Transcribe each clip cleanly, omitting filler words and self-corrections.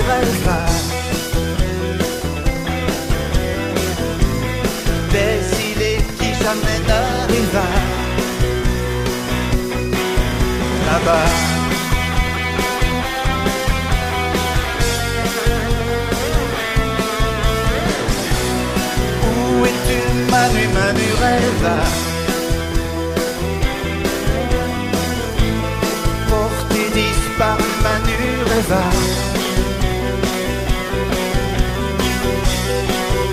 Manureva. Des îles qui jamais n'arriva là-bas. Où es-tu, Manureva? Porté disparu, Manureva.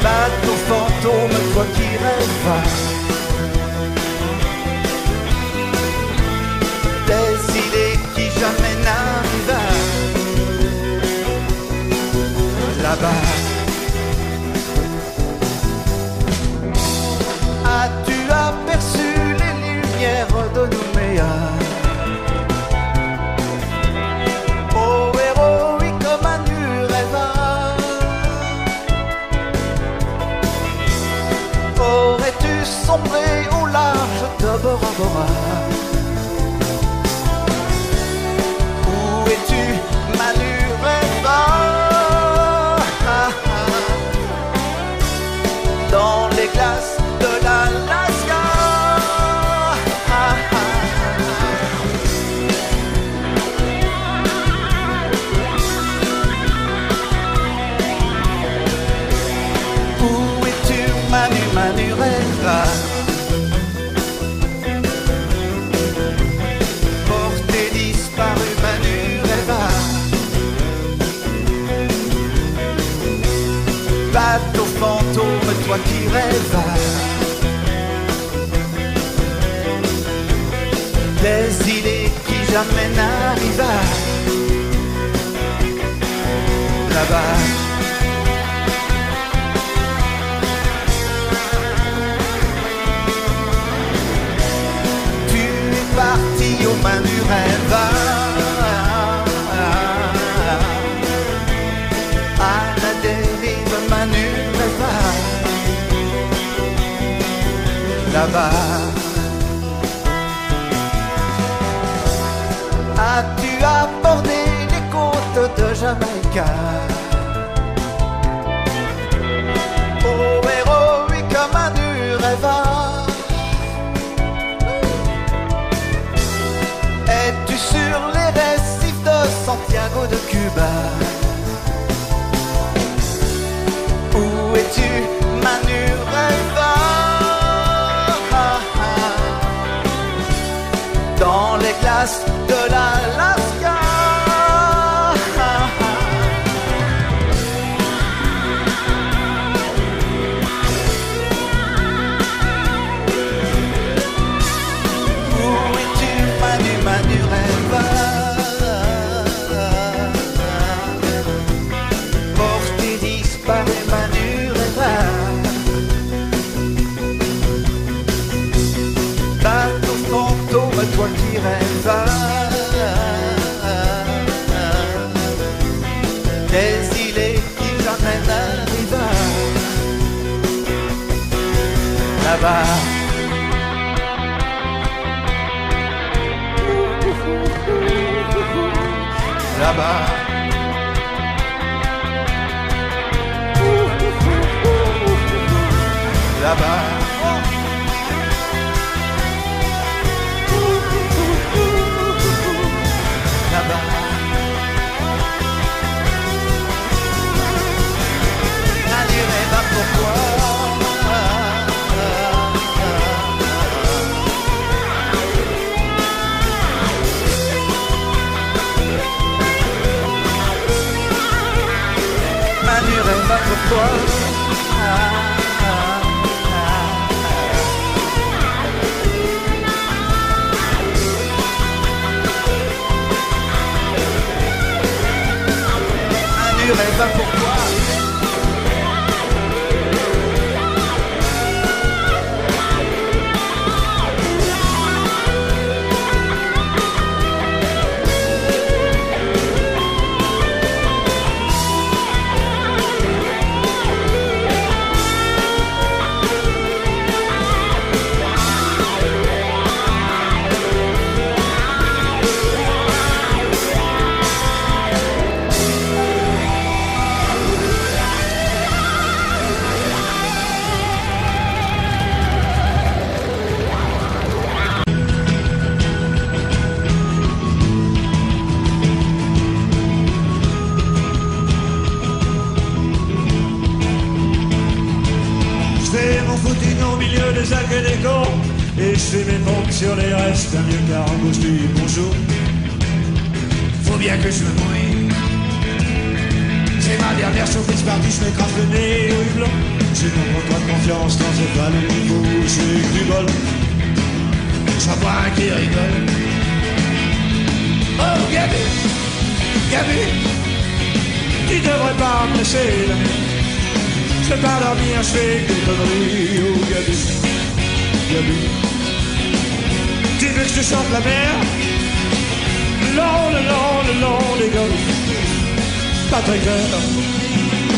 Bateau fantôme, toi qui rêves des îles qui jamais n'arriva là-bas. As-tu aperçu les lumières de Nouméa? Oh héroïque Manureva, aurais-tu sombré au large de Bora Bora? Où es-tu, Manureva? Dans les glaces de l'Alaska. Où es-tu, Manureva? Porté disparu, Manureva. Bateau fantôme, toi qui rêves des îles qui jamais n'arriva là-bas. Tu es parti au Manureva, à la dérive, Manureva, là-bas. As-tu abordé les côtes de Jamaïque? Oh héroïque Manureva, es-tu sur les récifs de Santiago de Cuba? Où es-tu, Manureva? Dans les glaces de l'Alaska. Où es-tu, Manureva? Porté disparu, Manureva. Bateau fantôme, toi qui rêves des îles qui jamais n'arriva là-bas. Là-bas. Là-bas. Là-bas. Manureva, pourquoi? Manureva, pourquoi? Manureva, pourquoi? des algues et des corps. Et je fais mes pompes sur les restes d'un vieux carambo, je dis bonjour. Faut bien que je me mouille. C'est ma dernière surprise partie, je m'écrase le nez au hublot. J'ai mon contrat de confiance dans ce bal au niveau, j'ai que du bol. J'en vois un qui rigole. Oh Gabi, Gabi, tu devrais pas me laisser la nuit. Je vais pas dormir, je fais que conneries. Oh Gabi, Gabi, tu veux que je te chante la mer? Le long des golfs. Pas très clair.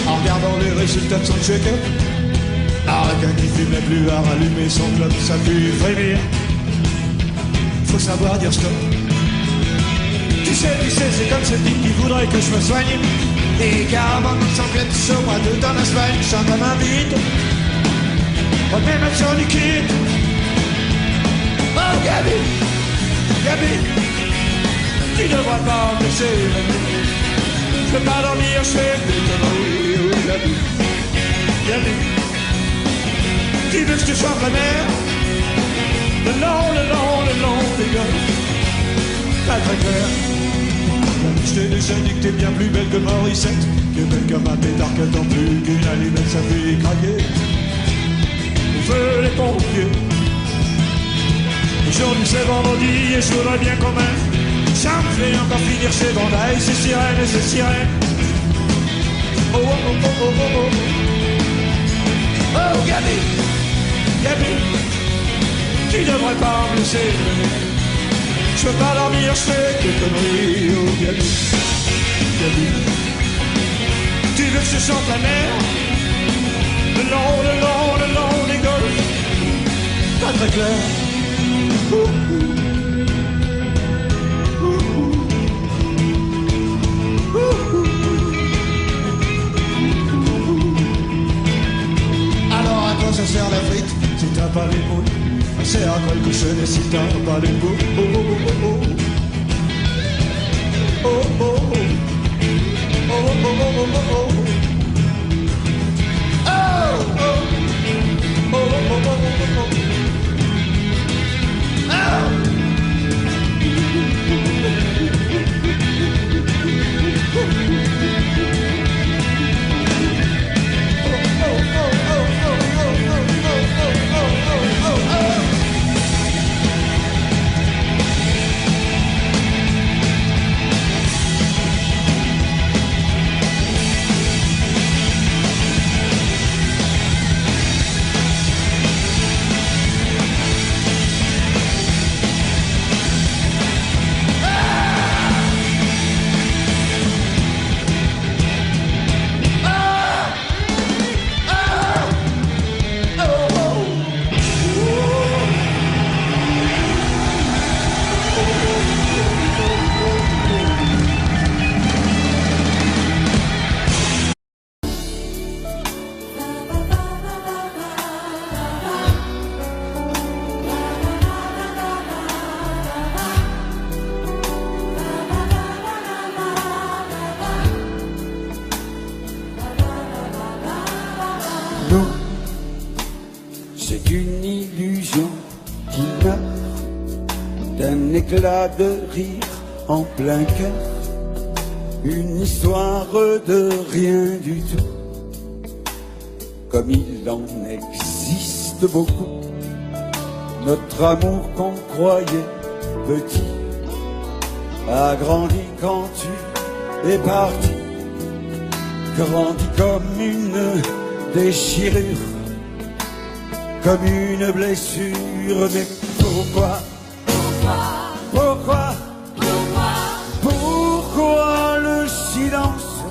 En regardant les résultats de son check-up, un requin qui fumait plus à rallumer son club, ça pue frémir. Faut savoir dire stop. Tu sais, c'est comme ce type qui voudrait que je me soigne. Et carrément comme sans pièce au mois d'août en Espagne, ça m'invite. Remets mettre sur du kit. Oh Gabi, Gabi, tu devrais pas me laisser la nuit. Je peux pas dormir, je fais des conneries. Oh Gabi, Gabi, tu veux que je te chante la mer? Le long des golfs. Pas très clair. Je t'ai déjà dit que t'es bien plus belle que Morissette, que belle comme un pétard qu'elle t'en plus qu'une allumette, ça fait craquer. On veut les pompiers. Aujourd'hui c'est vendredi et je voudrais bien quand même. Ça me fait encore finir chez Vendaille, c'est sirène et c'est sirène. Oh oh oh oh oh oh oh. Oh Gabi, Gabi, tu devrais pas me laisser. Je peux pas dormir, je fais des conneries. Oh Gabi, Gabi, tu veux que je chante la mer? Le long des golfs. Pas très clair. Alors à quoi ça sert la frite si t'as pas les mots? Ça sert à quoi le cochonnet si t'as pas les mots? Oh oh oh oh oh oh oh oh oh oh oh oh oh. C'est une illusion qui meurt d'un éclat de rire en plein cœur. Une histoire de rien du tout, comme il en existe beaucoup. Notre amour qu'on croyait petit a grandi quand tu es parti, grandi comme une déchirure, comme une blessure. Mais pourquoi, pourquoi, pourquoi le silence?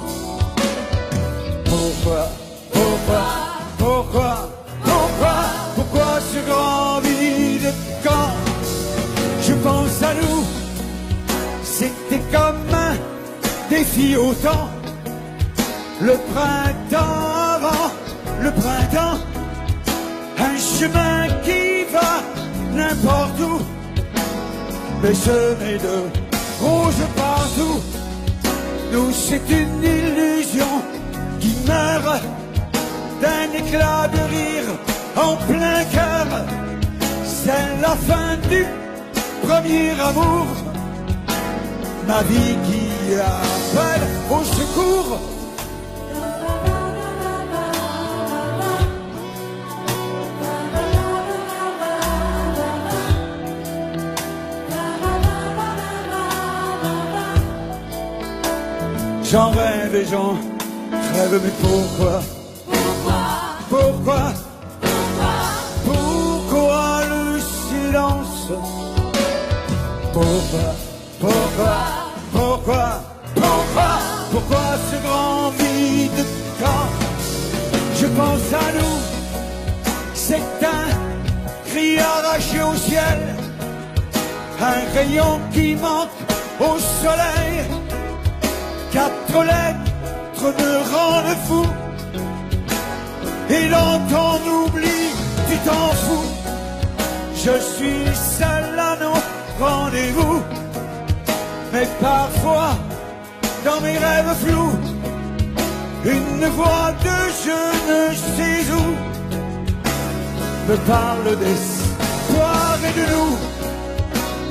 Pourquoi, pourquoi ce grand vide quand je pense à nous? C'était comme un défi au temps, le printemps avant le printemps. Un chemin qui va n'importe où, mais semé de roses partout. Nous, c'est une illusion qui meurt d'un éclat de rire en plein cœur. C'est la fin du premier amour. Ma vie qui appelle au secours. J'en rêve et j'en rêve, mais pourquoi? Pourquoi? Pourquoi le silence? Pourquoi ce grand vide quand je pense à nous? C'est un cri arraché au ciel, un rayon qui manque au soleil. 4 lettres me rendent fou, et dans ton oubli, tu t'en fous. Je suis seul à nos rendez-vous, mais parfois, dans mes rêves flous, une voix de je ne sais où me parle d'espoir et de nous.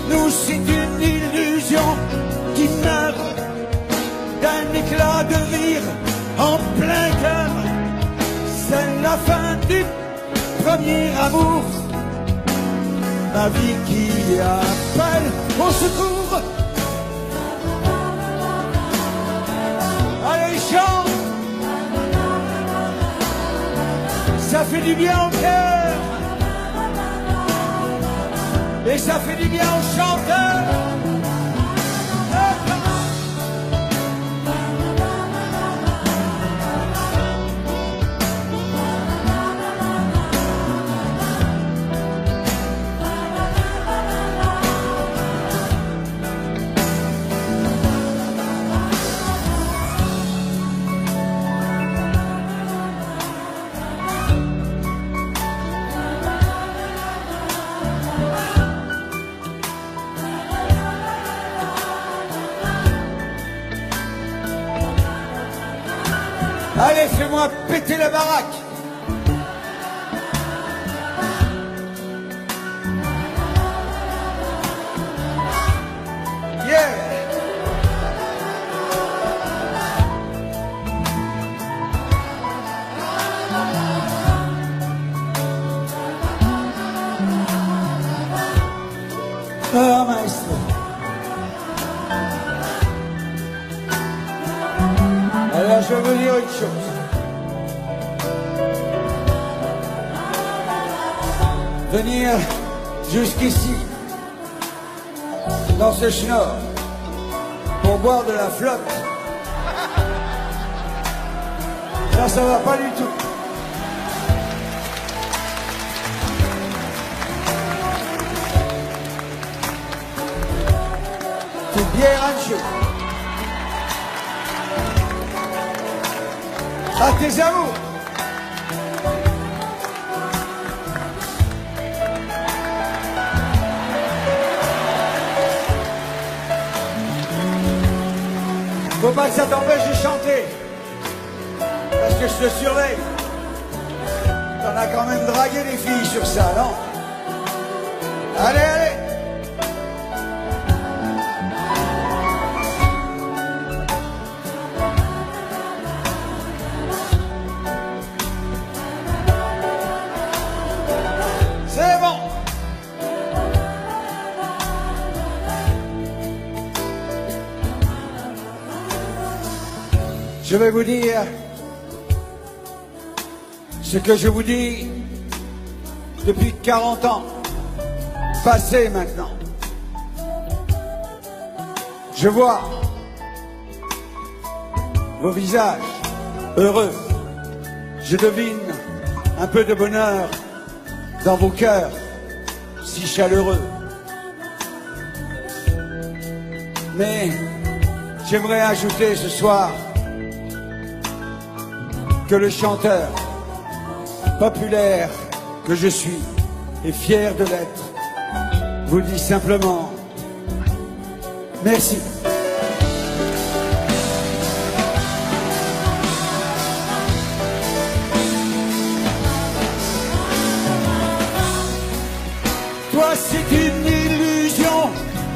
Nous, c'est une illusion qui meurt d'un éclat de rire en plein cœur. C'est la fin du premier amour. Ma vie qui appelle au secours. Allez, chante. Ça fait du bien au cœur. Et ça fait du bien aux chanteurs. Allez, fais-moi péter la baraque. Yeah. Ah, maestro. Alors, je vais vous dire une chose. Venir jusqu'ici, dans ce schnorr, pour boire de la flotte, ça va pas du tout. C'est bien rancho. À tes amours. Faut pas que ça t'empêche de chanter. Parce que je te surveille. T'en as quand même dragué des filles sur ça, non? Allez, allez. C'est bon. Je vais vous dire ce que je vous dis depuis 40 ans, passé maintenant. Je vois vos visages heureux. Je devine un peu de bonheur dans vos cœurs si chaleureux. Mais j'aimerais ajouter ce soir que le chanteur populaire que je suis et fier de l'être vous dit simplement merci.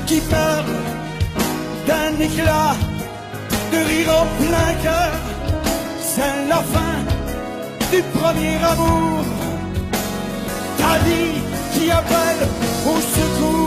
qui meurt d'un éclat de rire au plein cœur. C'est la fin du premier amour, ta vie qui appelle au secours.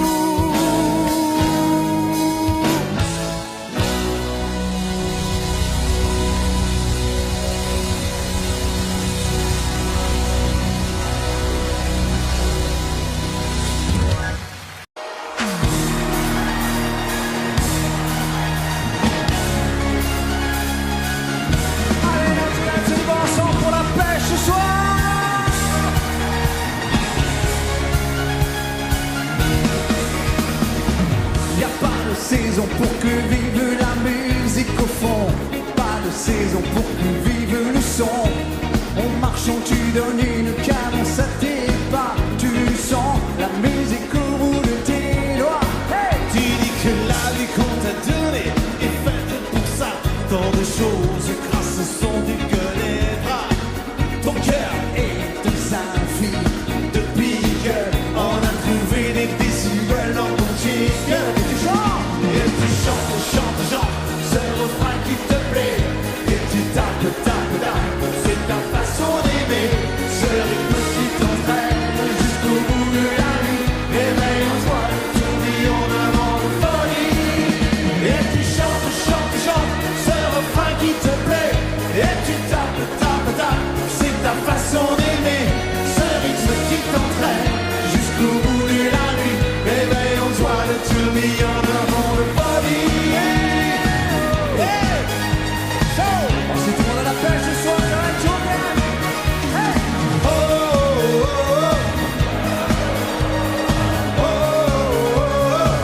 Saison pour que vive la musique au fond, pas de saison pour que vive le son. En marchant tu donnes une cadence à tes pas, tu sens la musique au bout de tes doigts. Hey, tu dis que la vie qu'on t'a donnée est faite pour ça. Tant de choses grâce au son tu connaîtras. Ton cœur est un symphonie de pique, on a trouvé des décibels dans ton chic. Et tu chantes, chantes, chantes ce refrain qui te plaît. Et tu tapes, tapes, tapes, c'est ta façon d'aimer. Ce rythme qui t'entraîne jusqu'au bout de la nuit. Éveille en toi le tourbillon d'un vent de folie. Et tu chantes, chantes, chantes ce refrain qui te plaît. Et tu tapes, tapes, tapes, c'est ta façon d'aimer. Ce rythme qui t'entraîne jusqu'au bout de la nuit. Éveille en toi le tourbillon d'un vent de folie. Si tout le monde à la pêche ce soir, ça va être chaud, man. Hey. Oh, oh, oh, oh, oh, oh.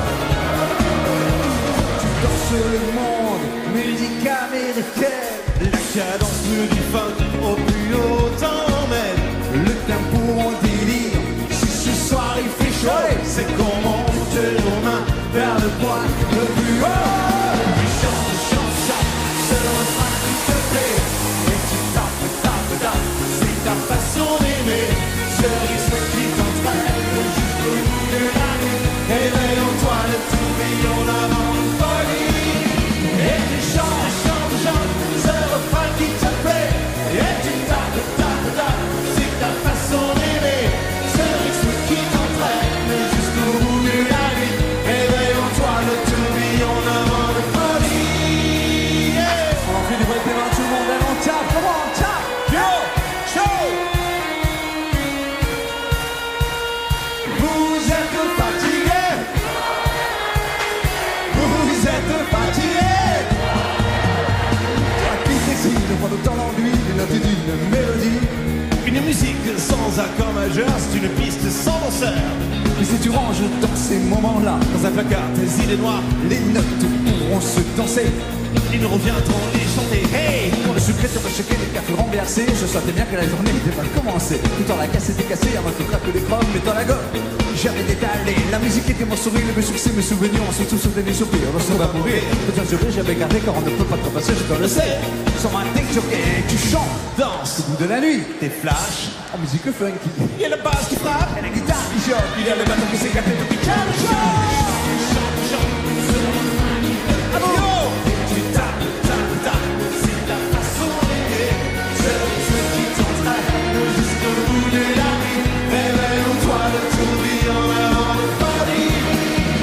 Tu danses le monde, musique américaine. La cadence du funk au plus haut t'emmène. Le tempo en délire. Si ce soir il fait chaud, Ouais. c'est qu'on monte nos mains vers le point le plus haut. Tu chantes, chantes, chantes, c'est le refrain qui te plaît. Et tu tapes, tapes, tapes, c'est ta façon d'aimer. Ce rythme qui t'entraîne jusqu'au bout de la nuit. Éveille en toi le tourbillon d'un vent de folie. Et tu chantes, chantes, chantes, c'est le refrain qui te plaît. Et tu tapes, tapes, tapes, c'est ta façon d'aimer. Ce rythme qui t'entraîne jusqu'au bout de la nuit. Éveille en toi le tourbillon d'un vent de folie. Yeah. On fait du vrai paiement, tout le monde, allez, on tape, comment on tape? Yo, show. Vous êtes fatigué. Vous êtes fatigué. Toi qui décide de prendre autant l'ennui d'une note et d'une mélodie. Une musique sans accord majeur, c'est une piste sans danseur. Mais si tu ranges dans ces moments-là, Dans un placard, tes idées noires, les notes pourront se danser. ils nous reviendront les chanter. Hey! Pour le sucré, te choquer, les cafés renversés. Je sentais bien que la journée était mal commencée. Tout en la casse était cassée, avant que craque les crocs, mais dans la gomme. J'avais détalé, la musique était mon sourire, mes succès, mes souvenirs, on se tous sauté mes soupirs, on se va mourir. Tout un juré, j'avais gardé car on ne peut pas te passer, je te le sais. Sans ma tête, tu chantes, Danse, au bout de la nuit, tes flashs. en musique funky. Il y a la basse qui frappe, Et la guitare qui choque, il y a le bateau qui s'écarte et tout qui calme. Chante, chante, yo! Tu tapes, tapes, tapes, c'est ta façon d'aimer. Ce rythme qui t'entraîne jusqu'au bout de la nuit. Réveille en toi le tourbillon d'un vent de folie.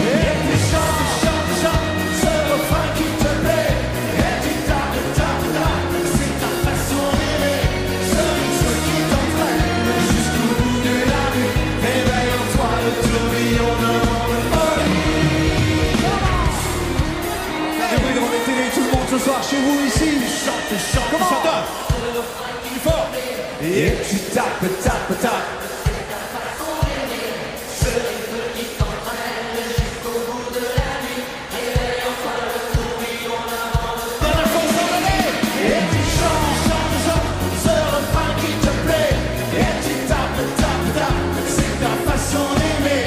Et tu chantes, chantes, chantes, ce refrain qui te plaît. Et tu tapes, tapes, tapes, c'est ta façon d'aimer. Ce rythme qui t'entraîne jusqu'au bout de la nuit. Réveille en toi le tourbillon d'un vent de folie. Et oui, devant les télés, tout le monde ce soir chez vous ici. Chante, chante, Comment? chante. Plus fort. Et tu tapes, tapes, tapes. Dernière fois, on s'en allait. Et tu chantes, chantes, chantes, ce refrain qui te plaît. Et tu tapes, tapes, tapes, c'est ta façon d'aimer.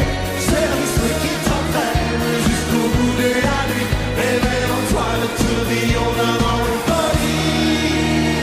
Ce rythme qui t'entraîne jusqu'au bout de la nuit. Réveille en toi le tourbillon d'un vent de folie.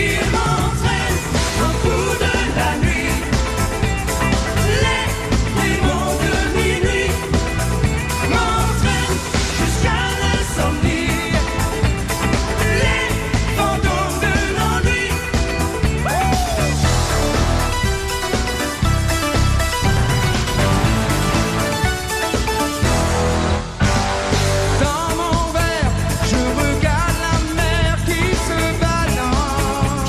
Il m'entraîne au bout de la nuit. Les démons de minuit m'entraînent jusqu'à l'insomnie. Les fantômes de l'ennui. Dans mon verre, je regarde la mer qui se balance.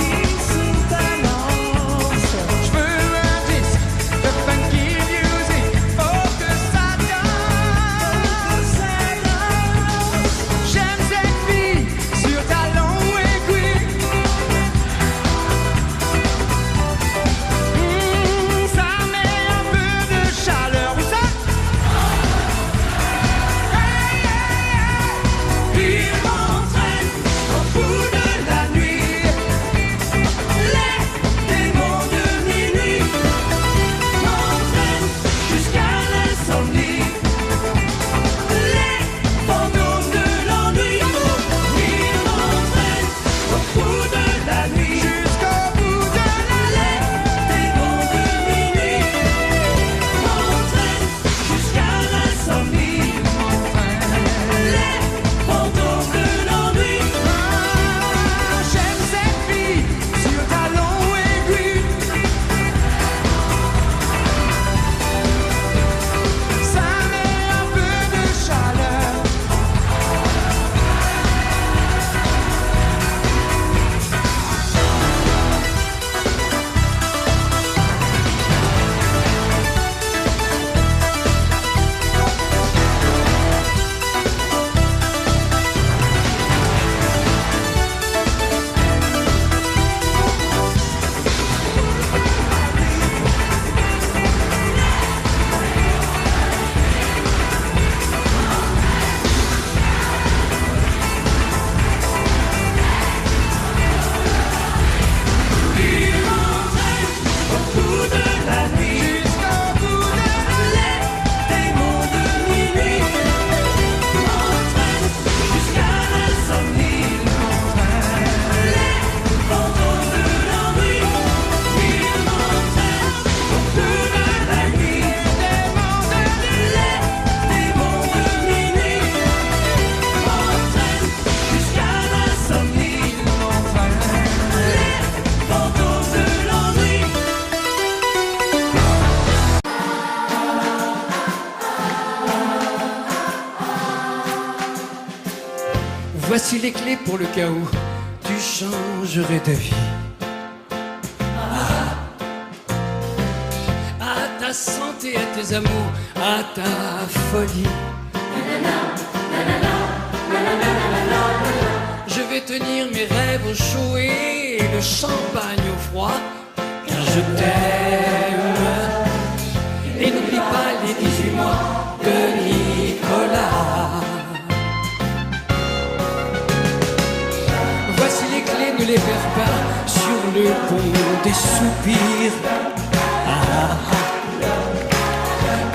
Je veux un disque de funky music, oh que ça danse. J'aime cette fille sur talons aiguilles. Ça met un peu de chaleur, où ça? Il m'entraîne au bout de la nuit. Les démons de minuit m'entraînent jusqu'à l'insomnie. Les fantômes de l'ennui. Il m'entraîne au bout de la nuit. Jusqu'au bout de la nuit. Les démons de minuit m'entraînent jusqu'à l'insomnie. Les fantômes de l'ennui. J'aime cette fille sur talons aiguilles. Ça met un peu de chaleur. Il m'entraîne au bout de la nuit. Jusqu'au bout de les démons de minuit m'entraînent jusqu'à l'insomnie. Les fantômes de l'ennui. Il m'entraîne au bout de la nuit. Les démons de minuit m'entraînent jusqu'à l'insomnie. Les fantômes de l'ennui. Voici les clés pour le cas où tu changerais d'avis. À ta santé, à tes amours, à ta folie. Je vais tenir mes rêves au chaud et le champagne au froid, car je t'aime. Et n'oublie pas les 18 mois de Nicolas. Voici les clés, ne les perds pas sur le pont des soupirs.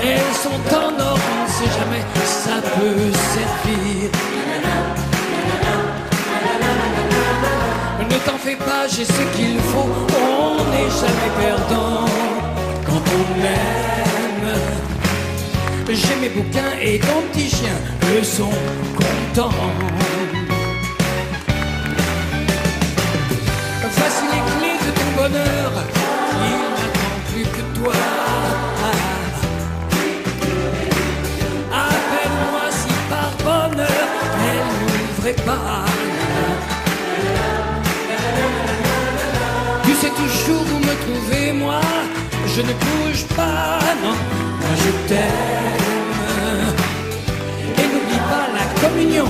Elles sont en or, on ne sait jamais, ça peut servir. Ne t'en fais pas, j'ai ce qu'il faut, on n'est jamais perdant quand on aime. J'ai mes bouquins et ton petit chien, eux sont contents. Voici les clés de ton bonheur, il n'attend plus que toi. Appelle-moi si par bonheur elle n'ouvrait pas. Tu sais toujours où me trouver, moi je ne bouge pas, non, moi je t'aime. Et n'oublie pas la communion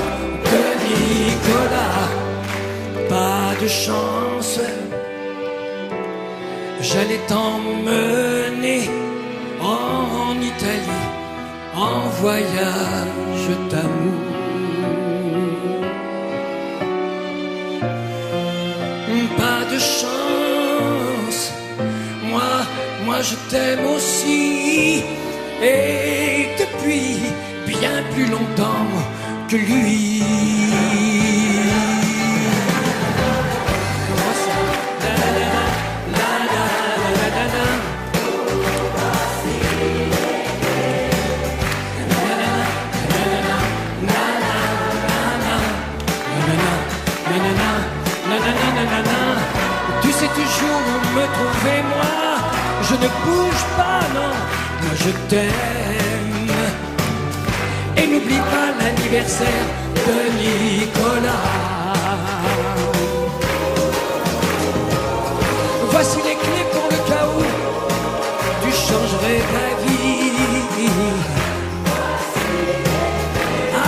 de Nicolas. Pas de chance, j'allais t'emmener en Italie en voyage d'amour. Pas de chance, moi je t'aime aussi, et depuis bien plus longtemps que lui. sais toujours où me trouver, moi. Je ne bouge pas, non, moi je t'aime. Et n'oublie pas l'anniversaire de Nicolas. Voici les clés pour le cas où tu changerais ta vie.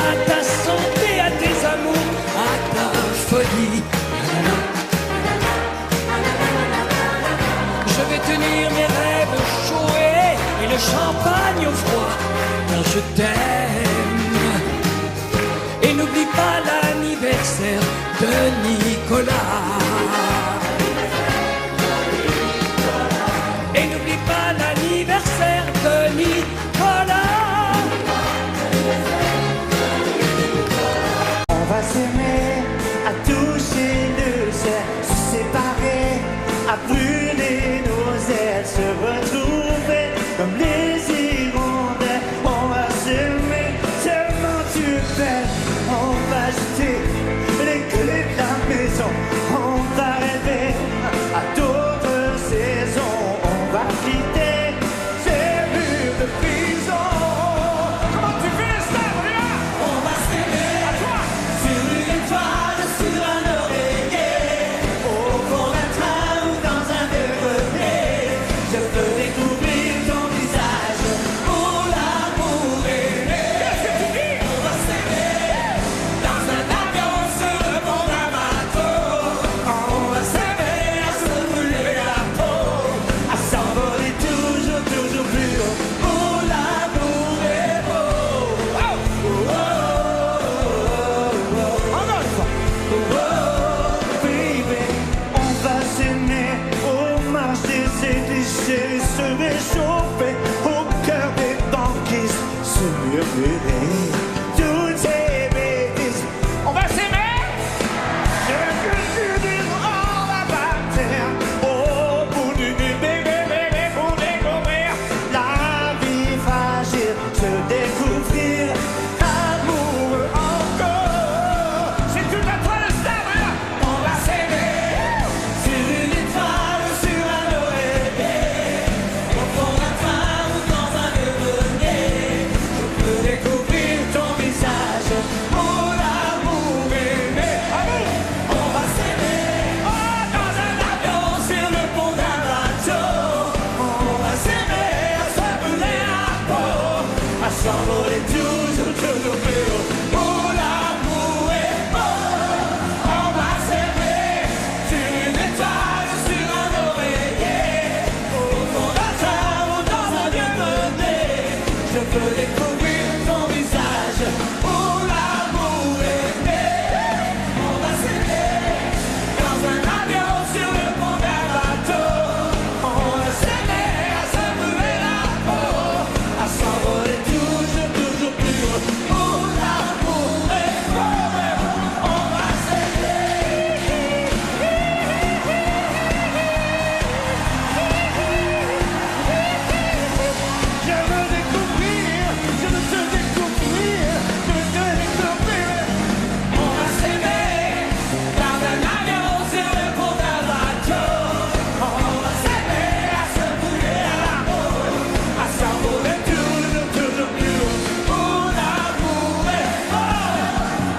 À ta santé, à tes amours, à ta folie. Je vais tenir mes rêves chauds et le champagne au froid, car je t'aime. Et n'oublie pas l'anniversaire de Nicolas. Et n'oublie pas l'anniversaire de Nicolas. On va s'aimer, à toucher le ciel, se séparer, à brûler nos ailes, se retrouver comme les hirondelles. On va s'aimer, tellement tu fais. On va jeter les clés de la maison. On va rêver à d'autres saisons. On va quitter ces murs de prison. Comment tu fais ça, Bria? On va s'aimer à toi sur une étoile, sur un oreiller, au fond d'un train ou dans un grenier. Je peux découvrir ton visage pour l'amour aimé. Qu'est-ce que tu dis? On va s'aimer dans un avion sur le pont d'un bateau. On va s'aimer à se brûler la peau, à s'envoler toujours, toujours plus haut. Pour l'amour est beau. Oh, oh, oh, oh, oh. En autre fois. Oh, oh, baby. On va s'aimer au marché, c'est déchets, se réchauffer au cœur des banquises, se murmurer toutes ces bêtises. On va s'aimer. Je veux que tu dises on va partir au bout du bébé, bébé, pour découvrir la vie fragile, se découvrir amoureux encore. C'est tout à toi le star, là. On va s'aimer sur une étoile, sur un oreiller, au fond d'un train ou dans un grenier. Je peux découvrir ton visage pour l'amour aimé. On va s'aimer dans un avion, sur le pont d'un bateau. On va s'aimer à se brûler la peau, à s'envoler toujours, toujours plus haut. Pour l'amour est beau. On va s'aimer sur une étoile, sur un oreiller, au fond d'un train ou dans un grenier. Je peux découvrir ton visage pour l'amour aimé. On va s'aimer dans un avion, sur le pont d'un bateau. On va s'aimer à se brûler la peau, à s'envoler toujours, toujours plus haut. Pour l'amour est beau. On va s'aimer. Je veux découvrir, je veux te découvrir, je veux te découvrir. On va s'aimer dans un avion, sur le pont d'un bateau. On va s'aimer à se brûler la peau, à s'envoler toujours, toujours plus haut. Pour l'amour est beau.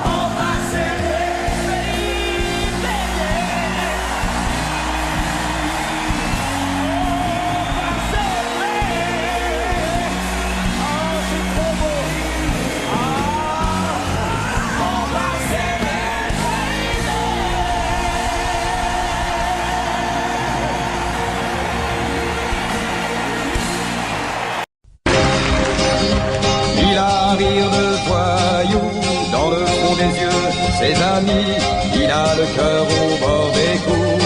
On va s'aimer, baby. Il a un rire de voyou dans le fond des yeux, ses amis, il a le cœur au bord des coups.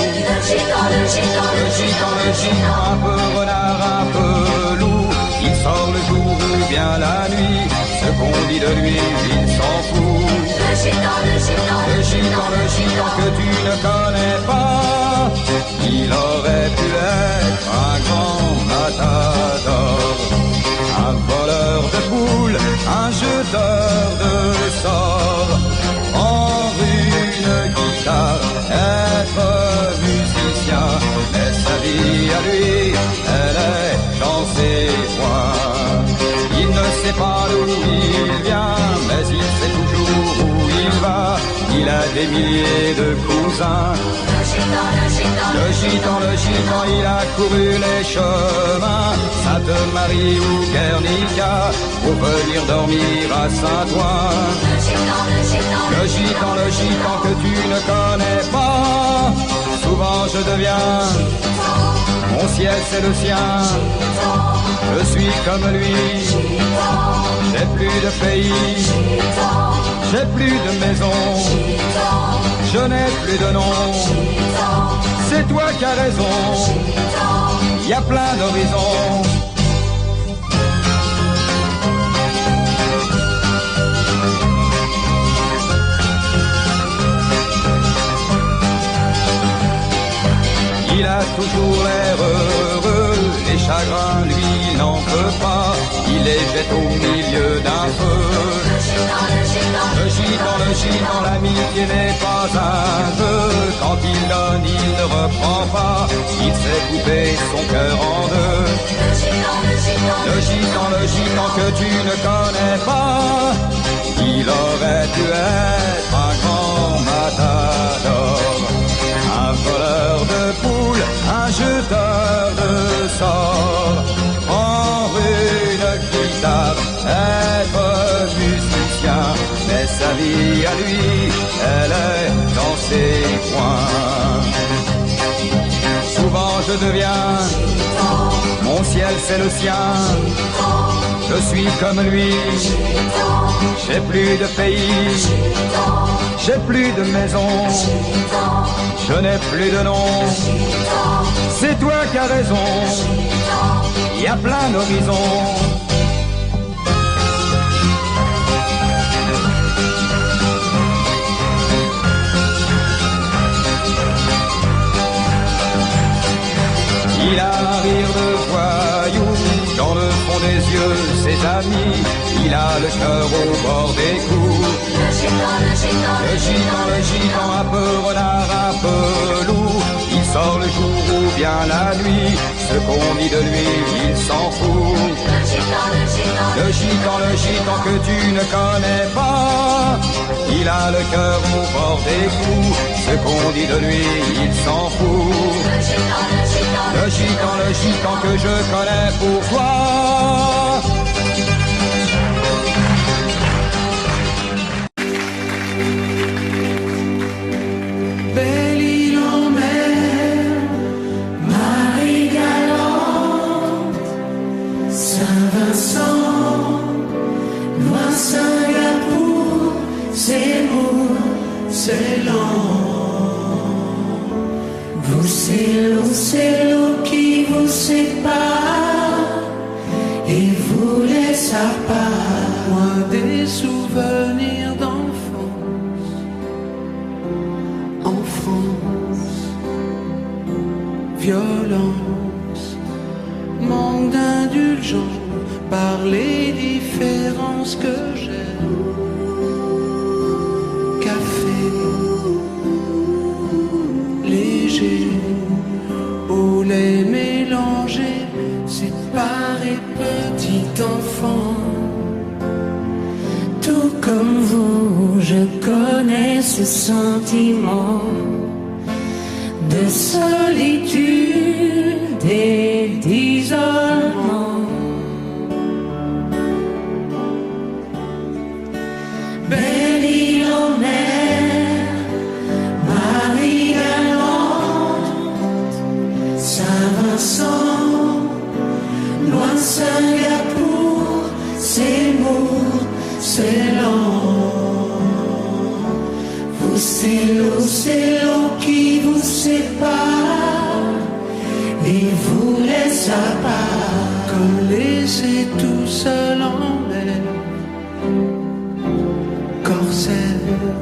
Le gitan, un peu renard, un peu loup, il sort le jour ou bien la nuit, ce qu'on dit de lui, il s'en fout. Le gitan que tu ne connais pas, il aurait pu être un grand matador, un voleur de poules, un jeteur de sorts, prendre une guitare, être musicien, mais sa vie à lui, elle est dans ses poings. Il ne sait pas d'où il vient, mais il sait toujours où il va. Il a des milliers de cousins. Le gitan, il a couru les chemins, Sainte-Marie ou Guernica, pour venir dormir à Saint-Ouen. Le gitan que tu ne connais pas, souvent je deviens, mon ciel c'est le sien. Je suis comme lui, j'ai plus de pays, j'ai plus de maison, je n'ai plus de nom. C'est toi qui as raison, il y a plein d'horizons. Il a toujours l'air heureux, les chagrins lui il n'en peut pas, il les jette au milieu d'un feu. Le gitan, l'amitié n'est pas un jeu, quand il donne il ne reprend pas, il sait couper son cœur en deux. Le gitan que tu ne connais pas, il aurait dû être un grand matador, un voleur de poules, un jeteur de sorts, prendre une guitare, être musicien, mais sa vie à lui, elle est dans ses coins. Souvent je deviens, mon ciel c'est le sien, je suis comme lui, j'ai plus de pays, j'ai plus de maison, je n'ai plus de nom. C'est toi qui as raison, il y a plein d'horizons. Il a un rire de voyou, dans le fond des yeux ses amis, il a le cœur au bord des coups. Le gitan, un peu renard, un peu loup, il sort le jour ou bien la nuit, ce qu'on dit de lui, il s'en fout. Le gitan que tu ne connais pas, il a le cœur au bord des coups, ce qu'on dit de lui, il s'en fout. Le gitan que je connais pourquoi. Belle île en mer, Marie galante, Saint-Vincent, loin Singapour, c'est beau, c'est lent. C'est l'eau qui vous sépare et vous laisse à part. Loin des souvenirs d'enfance, en France, violence, manque d'indulgence par les différences que j'aime. Café léger, au lait mélangé, séparé petit enfant. Tout comme vous, je connais ce sentiment de solitude et d'isolement. Belle île en mer, Marie galante, Saint-Vincent, loin Singapour, c'est lourd, c'est lent. Vous, c'est l'eau qui vous sépare et vous laisse à part. Comme laissé tout seul en mer, corsaire,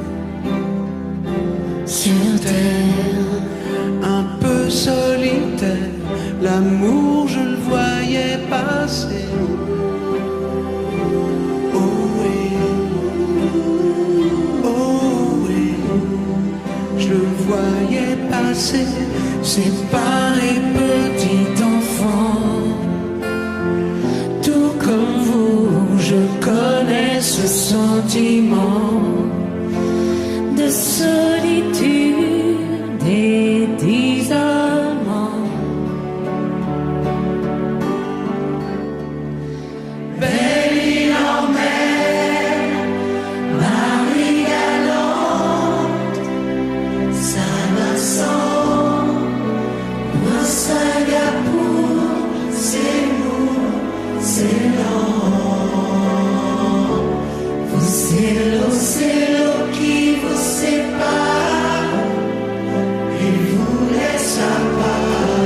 sur terre, un peu solitaire, l'amour je le voyais passer. Je le voyais passer, c'est pas et petit enfant. Tout comme vous, je connais ce sentiment de solitude et d'isolement. Belle île en mer, Marie galante, Saint-Vincent, loin Singapour, c'est lourd, c'est lent. C'est l'eau qui vous sépare et vous laisse à part.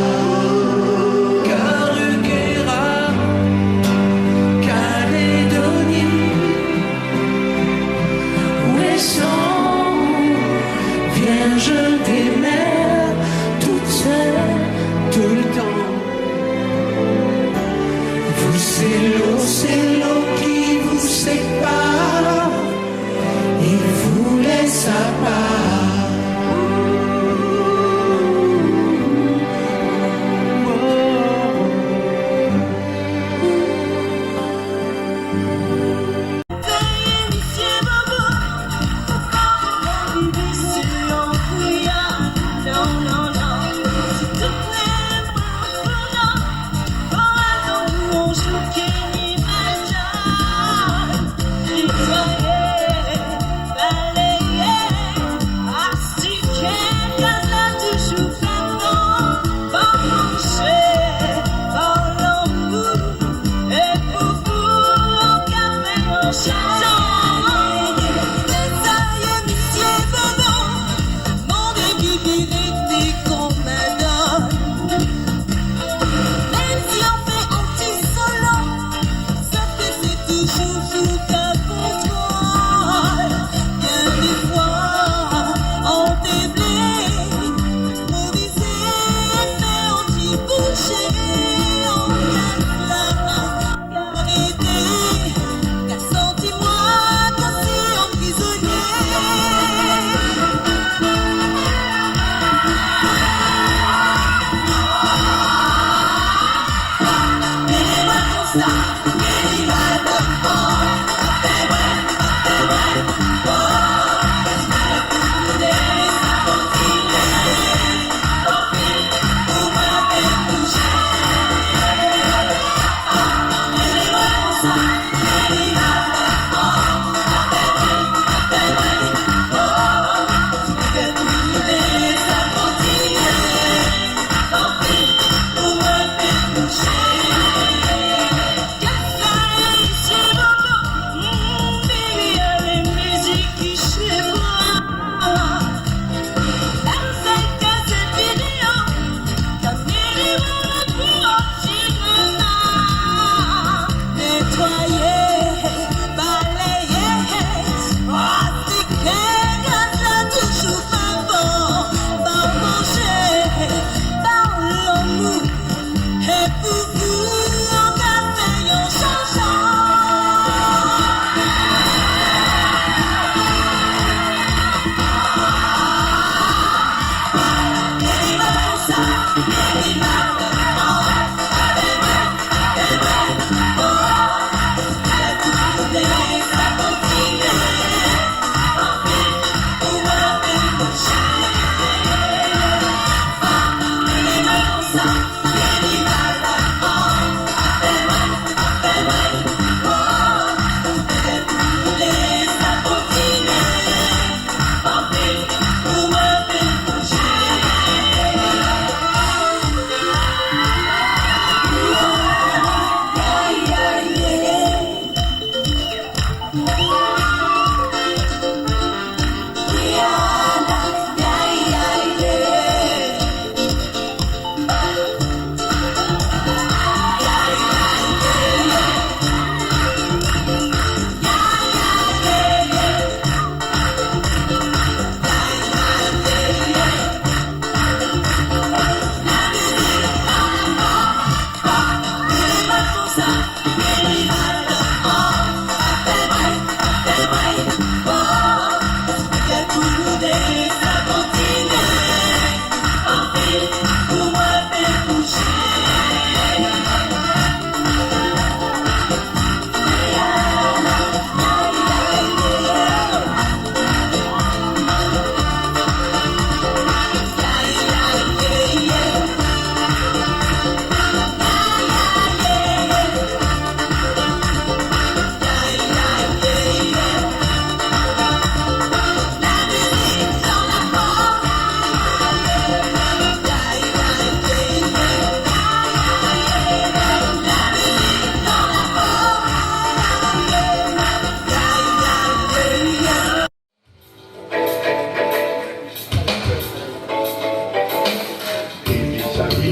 Caruquera, Calédonie, Ouessant, Vierge des mers, toute seule, tout le temps. Vous, c'est l'eau qui vous sépare et vous laisse à part.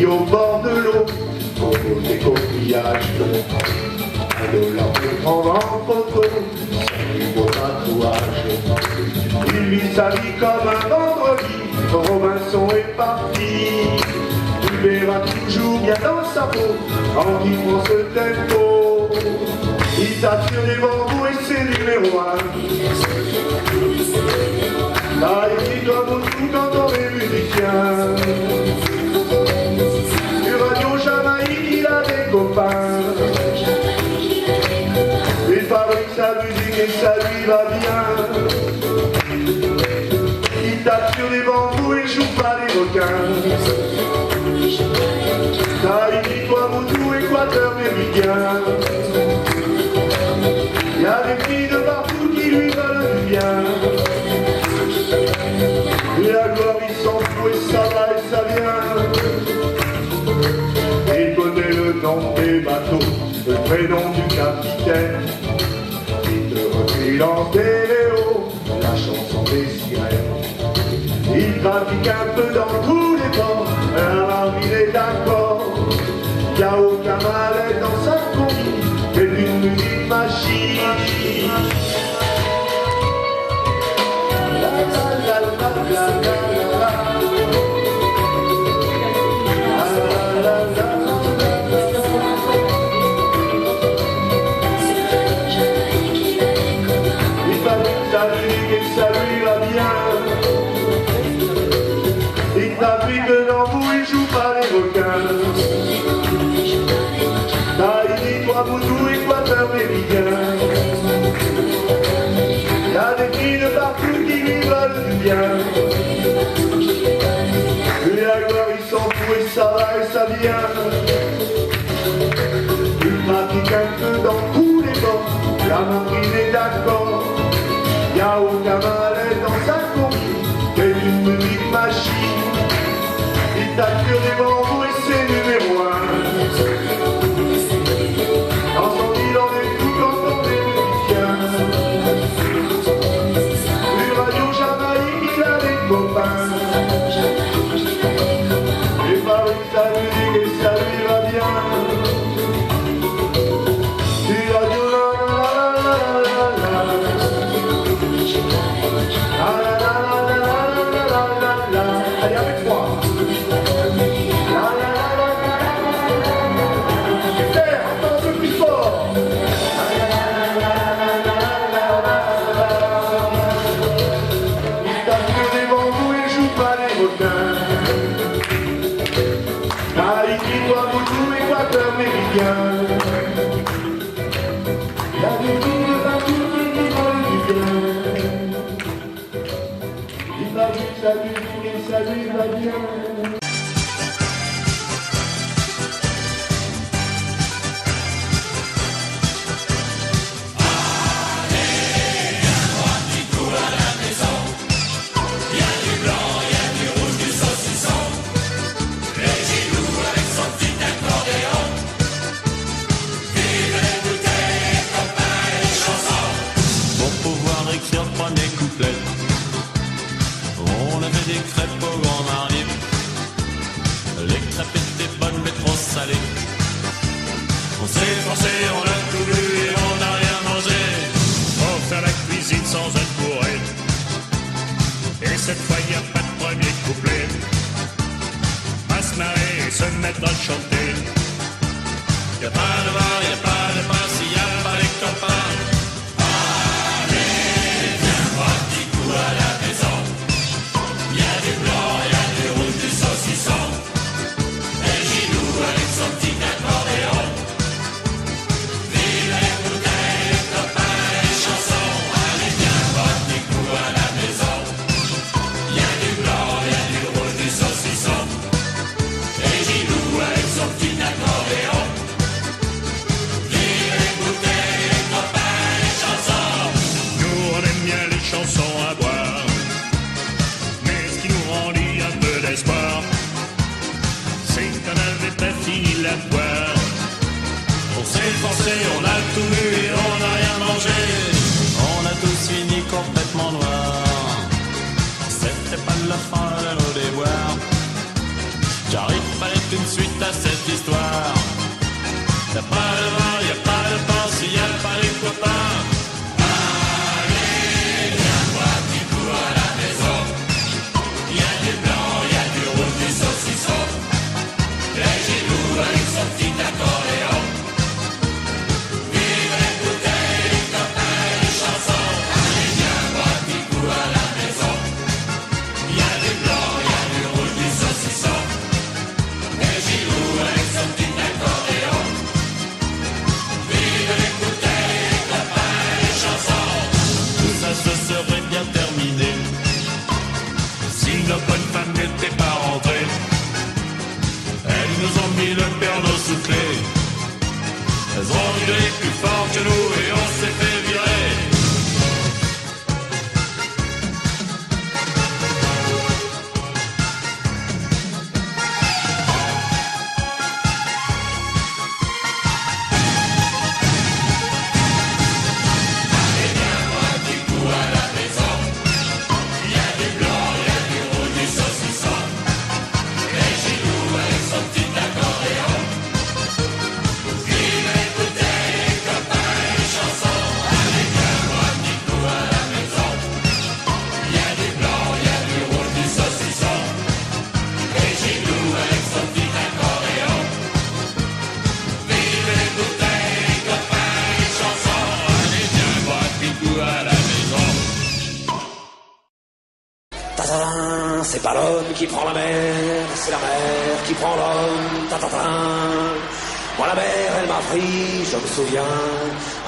au bord de l'eau, au bout des coquillages. $1 pour prendre en photo son plus beau tatouage. Il vit sa vie comme un vendredi, Robinson est parti. Tu verras toujours bien dans sa peau, quand il prend ce tempo. Il tape sur les bambous et c'est numéro 1. Là, il doit beaucoup quand on est musicien. Sur Radio Jamaïque, il a des copains. Il fabrique sa musique et ça lui va bien. Il tape sur les bambous et joue pas les requins. Tahiti, Tuamotu, Équateur méridien. Il y a des filles de partout qui lui veulent du bien. Et la gloire, il s'en fout et ça va et ça vient. Il connaît le nom des bateaux, le prénom du capitaine. Il te refile en stéréo la chanson des sirènes. Il trafique un peu dans tous les ports, alors il est d'accord. Il n'y a aucun mal dans sa combi, mais une musique machine. La la la la la la la. Il fabrique sa musique et ça lui va bien. Il trafique dans vous, il joue pas les requins. Tahiti, Tuamotu, Équateur méridien. Il y a des filles de partout qui lui veulent du bien. Et la gloire, il s'en fout et ça va et ça vient. Il pratique un peu dans tous les bords, la marine est d'accord. Il n'y a aucun malaise dans sa combi, c'est une musique machine. Il tape sur les bambous et c'est numéro 1. Ensemble il en est tout quand on est musicien. Sur Radio Jamaïque il a des copains. Il fabrique sa musique et ça lui va bien. Sur Radio la la la la la la la la la la. Allez avec moi. Tahiti, Tuamotu, Équateur méridien. Il y a des filles de partout qui veulent du bien. Il fabrique sa musique et ça lui va bien. On avait des crêpes au grand marnier. Les crêpes étaient bonnes mais trop salées. On s'est forcé, on a tout bu et on n'a rien mangé. Faut faire la cuisine sans être bourré. Et cette fois y a pas de premier couplet. À se marrer et se mettre à chanter. Y a pas de bar, y a pas de pain s'il y a pas les copains. On a tout bu et on n'a rien mangé. On a tous fini complètement noir. C'était pas de la fin de nos déboires. J'arrive pas les toute une suite à cette histoire. Y'a pas de vin, y'a pas de pain, s'il y a pas les copains. Allez, viens-moi, petit coup à la maison. Y'a du blanc, y'a du rouge, du saucisson. Les gilous avec son petit accordéon. Vive les bouteilles, les copains et les chansons. Allez, viens-moi, petit coup à la maison. Y'a du blanc, y'a du rouge, du saucisson. Les gilous avec son petit accordéon. Vive les bouteilles, les copains et les chansons. Tout ça se serait bien terminé si nos bonnes femmes n'étaient pas rentrées. Elles nous ont mis le perno sous clé. Elles ont gueulé plus fort que nous et on s'est fait virer. Allez, viens-moi, petit coup à la maison. Y'a du blanc, y'a du rouge, du saucisson. Les gilous avec son petit accordéon. Vive les bouteilles, les copains et les chansons. Allez, viens-moi, petit coup à la maison. Y'a du blanc, y'a du rouge, du saucisson. Les gilous avec son petit accordéon. Vive les bouteilles, les copains et les chansons. Allez, viens-moi, petit coup à la maison. Ta-ta-ta, c'est pas l'homme qui prend la mer, c'est la mer qui prend l'homme. Ta-ta-ta. Moi la mer elle m'a pris, je me souviens,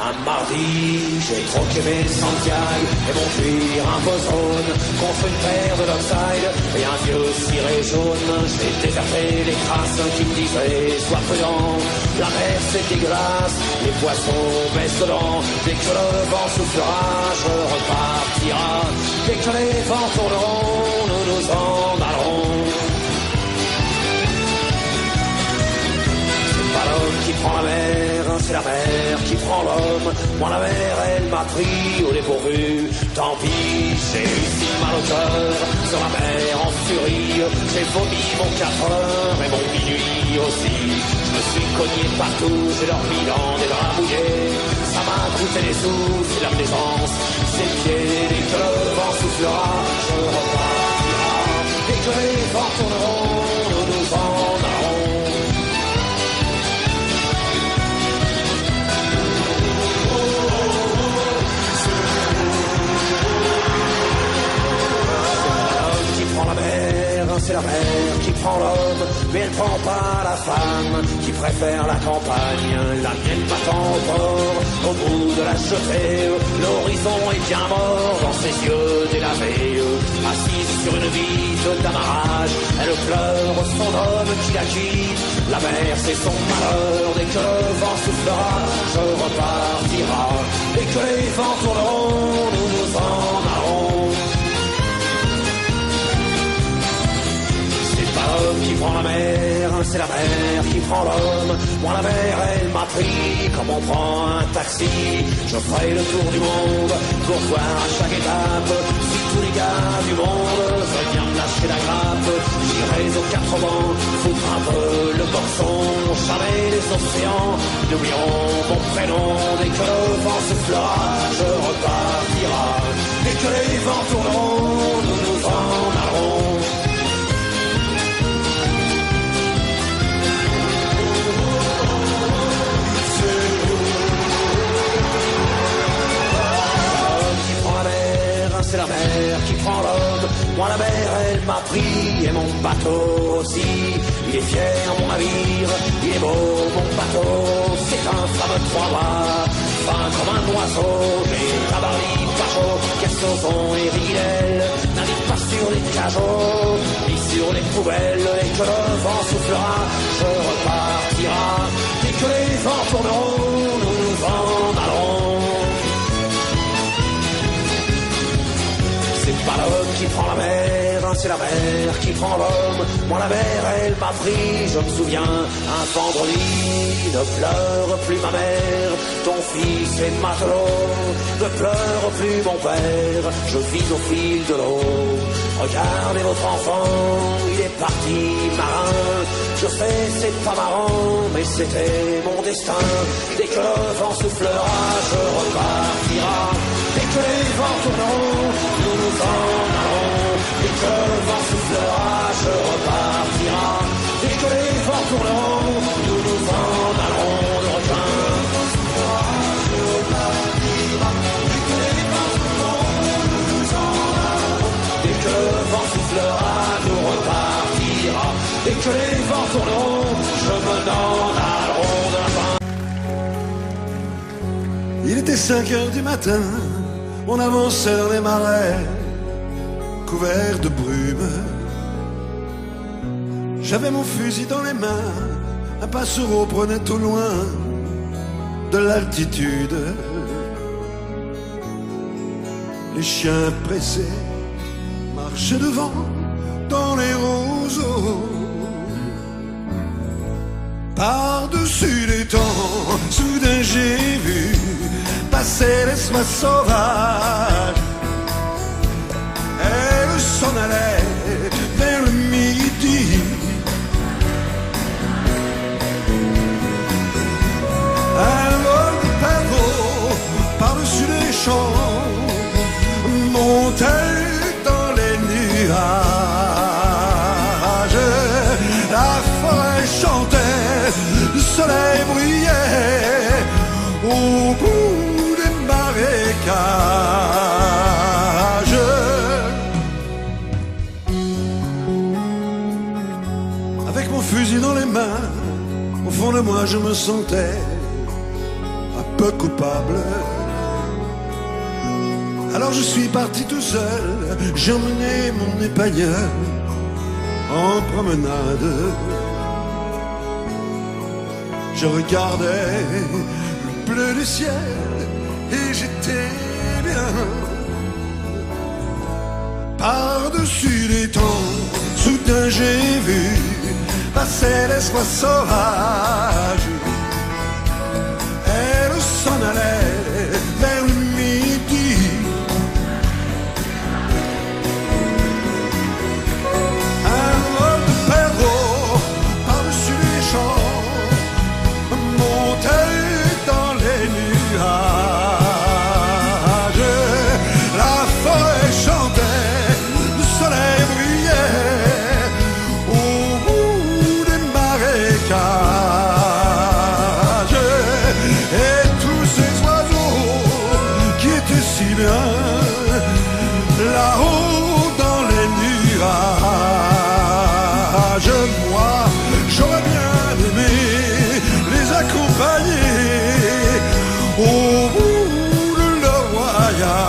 un mardi, j'ai troqué mes Santiago et mon cuir un peu jaune contre une paire de Lockside et un vieux ciré jaune. J'ai déserté les crasses qui me disaient sois prudent, la mer c'est dégueulasse, les poissons baissent dedans. Dès que le vent soufflera, je repartira. Dès que les vents tourneront, nous nous en allerons. C'est pas l'homme qui prend la mer, c'est la mer qui prend l'homme. Moi la mer elle m'a pris au dépourvu. Tant pis, j'ai eu si mal au cœur. Sur la mer en furie, j'ai vomi mon 4 heures et mon minuit aussi. Je me suis cogné partout, j'ai dormi dans des draps mouillés. Ça m'a coûté des sous, c'est la plaisance, c'est le pied. Dès que le vent soufflera, je repartira. Dès que les vents tourneront, nous nous en allerons. C'est la mer qui prend l'homme, mais elle prend pas la femme qui préfère la campagne. La mienne battant au port, au bout de la jetée, l'horizon est bien mort dans ses yeux délavés. Assise sur une vitre d'amarrage, elle pleure son homme qui la quitte. La mer c'est son malheur, dès que le vent soufflera, je repartira. Dès que les vents tourneront, nous nous en allerons. L'homme qui prend la mer, c'est la mer qui prend l'homme. Moi la mer elle m'a pris comme on prend un taxi. Je ferai le tour du monde pour voir à chaque étape si tous les gars du monde veulent bien me lâcher la grappe. J'irai aux 4 vents, foutre un peu le boxon. Jamais les océans n'oublieront mon prénom. Dès que le vent soufflera, je repartira. Dès que les vents tourneront, nous nous en allerons. C'est la mer qui prend l'homme. Moi la mer elle m'a pris et mon bateau aussi. Il est fier mon navire, il est beau mon bateau. C'est un fameux 3-mâts, fin comme un oiseau. Mais tabarly, pachot, Kersozon et Rigel n'indiquent pas sur les cajots ni sur les poubelles. Et que le vent soufflera, je repartira. Dès que les vents tourneront, nous nous en allerons. C'est pas l'homme qui prend la mer, c'est la mer qui prend l'homme. Moi la mer elle m'a pris, je me souviens, un vendredi. Ne pleure plus ma mère, ton fils est matelot. Ne pleure plus mon père, je vis au fil de l'eau. Regardez votre enfant, il est parti marin. Je sais, c'est pas marrant, mais c'était mon destin. Dès que le vent soufflera, je repartira. Dès que les vents tourneront, nous nous en allons. Dès que le vent soufflera, je repartira. Dès que les vents tourneront, nous nous en allons. De requin. Dès que le vent soufflera, nous repartira. Dès que les vents tourneront, je me n'en allerons de la fin. Il était 5 heures du matin, on avançait dans les marais, couverts de brume. J'avais mon fusil dans les mains, un passereau prenait au loin de l'altitude. Les chiens pressés marchaient devant dans les roseaux. Par-dessus les temps, soudain j'ai vu passer l'espace sauvage. Elle s'en allait vers le midi. Un vol de perdreaux par-dessus les champs montait dans les nuages. La forêt chantait, le soleil brillait au bout des marécages. Avec mon fusil dans les mains, au fond de moi je me sentais un peu coupable. Alors je suis parti tout seul, j'ai emmené mon épagneur en promenade. Je regardais le bleu du ciel et j'étais bien. Par-dessus les temps, soudain j'ai vu passer l'espoir sauvage. Elle s'en allait vers le midi. Un vol de perdreaux par-dessus les champs montait dans les nuages. La forêt chantait, le soleil brillait au bout des marécages. Et tous ces oiseaux qui étaient si bien là-haut dans les nuages. Moi, j'aurais bien aimé les accompagner au bout de leur voyage.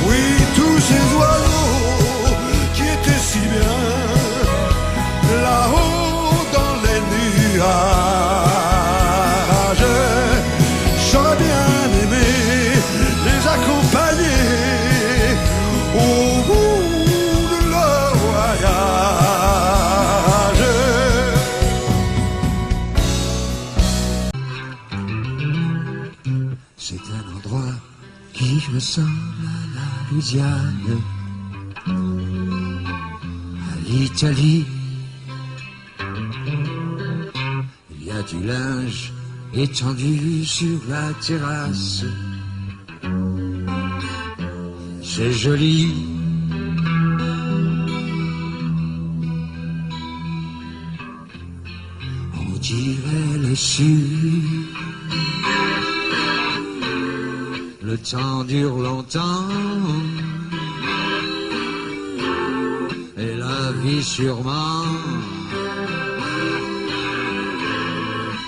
Oui, tous ces oiseaux qui étaient si bien là-haut dans les nuages. J'aurais bien aimé les accompagner au bout de leur voyage. C'est un endroit qui ressemble à la Louisiane, à l'Italie. Il y a du linge étendu sur la terrasse. C'est joli. On dirait le sud. Le temps dure longtemps et la vie sûrement.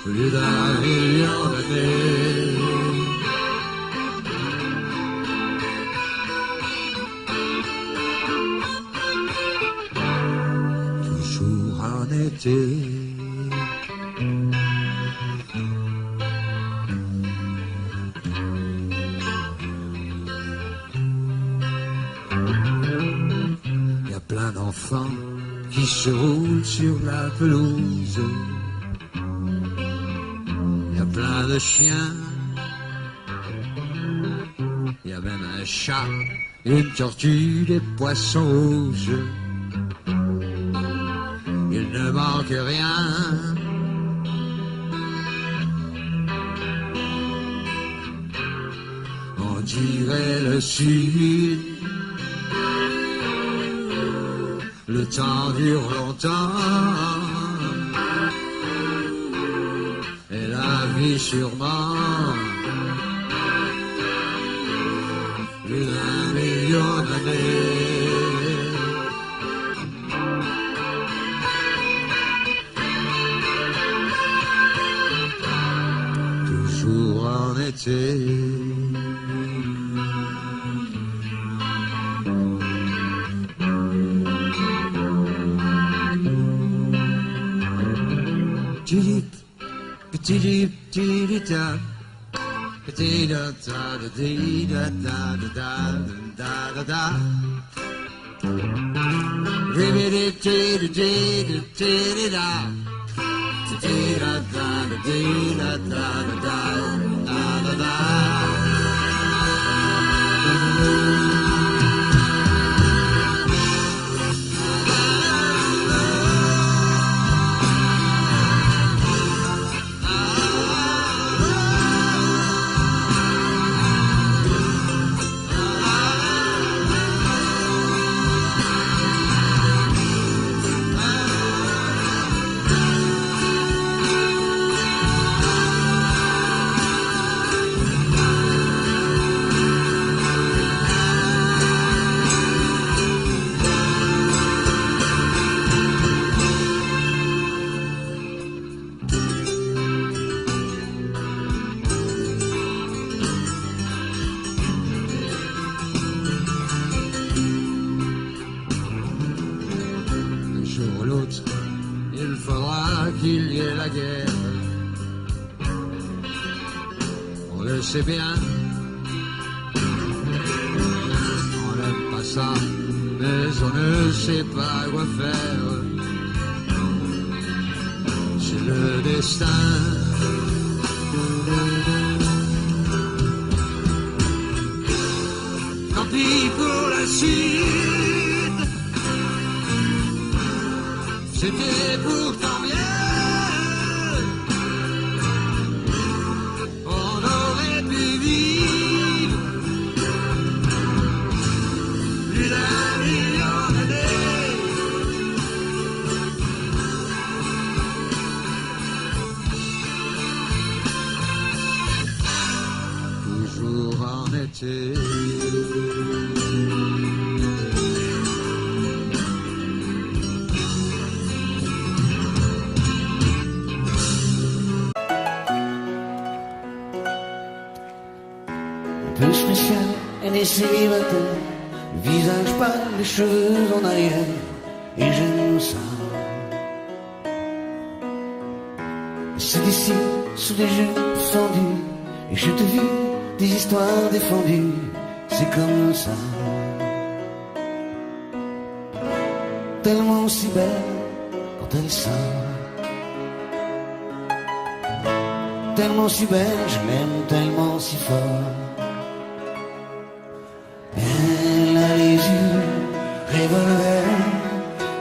Plus d'un million d'années. Toujours en été. Il y a plein d'enfants qui se roulent sur la pelouse. Il y a plein de chiens. Il y a même un chat une tortue, des poissons rouges. Il ne manque rien. On dirait le sud. Le temps dure longtemps. Et la vie sûrement. Plus d'1 million d'années. Toujours en été. Tidip, tidip, tidita. Da da da da da da da da. Ribbidi diddy diddy diddy da. Da da da da da da da. C'est bien, on n'aime pas ça, mais on ne sait pas quoi faire. C'est le destin. Tant pis pour la suite, c'était pourtant bien. Un peu spécial, elle est célibataire, le visage pâle, les cheveux en arrière, et j'aime ça. C'est d'ici, sous des jupes fendues, et je te vis des histoires défendues, c'est comme ça. Tellement si belle quand elle sort, tellement si belle, je l'aime tellement si fort. Elle a les yeux revolver,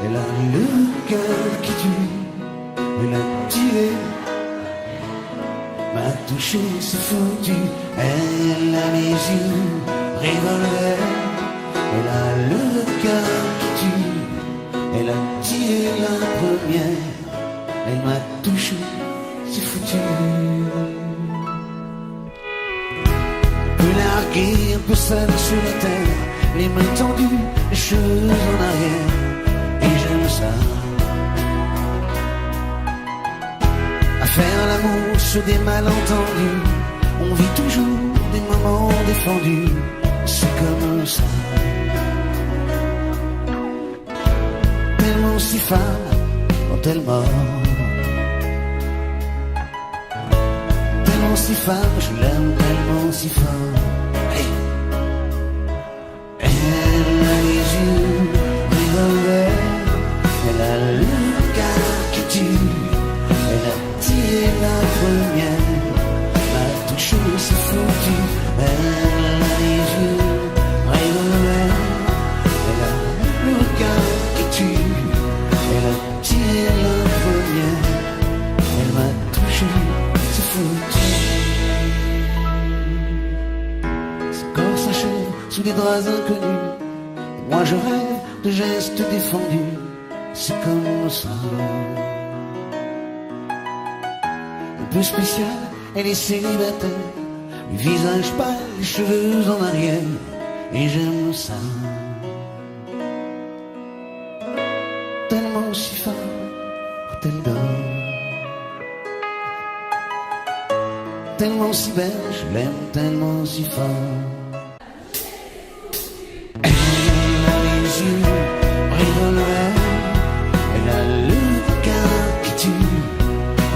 elle a le cœur qui tue, elle a tiré, m'a touché, c'est foutu. Elle a les yeux revolver, elle a le cœur qui tue, elle a tiré la première, elle m'a touché, c'est foutu. Larguée, un peu seule sur la terre, les mains tendues, les cheveux en arrière, et j'aime ça. À faire l'amour sur des malentendus, on vit toujours des moments défendus, c'est comme ça. Tellement si femme quand elle mord, tellement si femme, je l'aime tellement si fort. Hey. Elle a les yeux revolver, elle a le cœur qui tue, elle a tiré la première, m'a touché, c'est foutu. Elle a les yeux revolver, des draps inconnus. Et moi je rêve de gestes défendus, c'est comme ça. Un peu spécial, elle est célibataire, le visage pâle, les cheveux en arrière, et j'aime ça. Tellement si fort quand elle dort, tellement si belle, je l'aime tellement si fort. Elle a les yeux revolver, elle a le regard qui tue,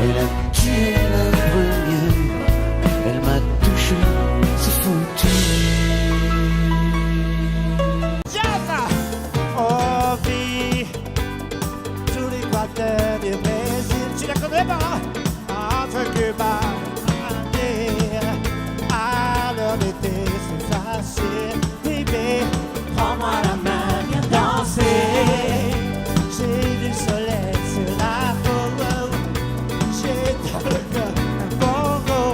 elle a tué la première, elle m'a touché, c'est foutu. Oh vie, tous les quartiers du Brésil, tu la connais pas? Entre Cuba à l'heure d'été, c'est facile. Bébé, prends-moi la main, viens danser. J'ai du soleil sur la peau, j'ai dans le cœur un bongo,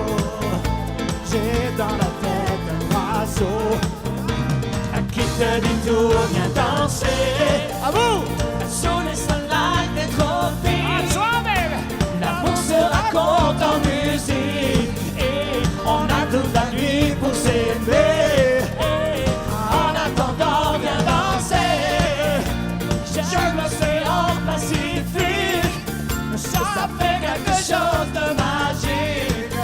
j'ai dans la tête un oiseau qui te dit tout, viens danser. À vous! Sous les sunlight des tropiques, l'amour se raconte en musique. On a toute la nuit pour s'aimer. En attendant, viens danser. J'aime l'océan Pacifique. Ça fait quelque chose de magique.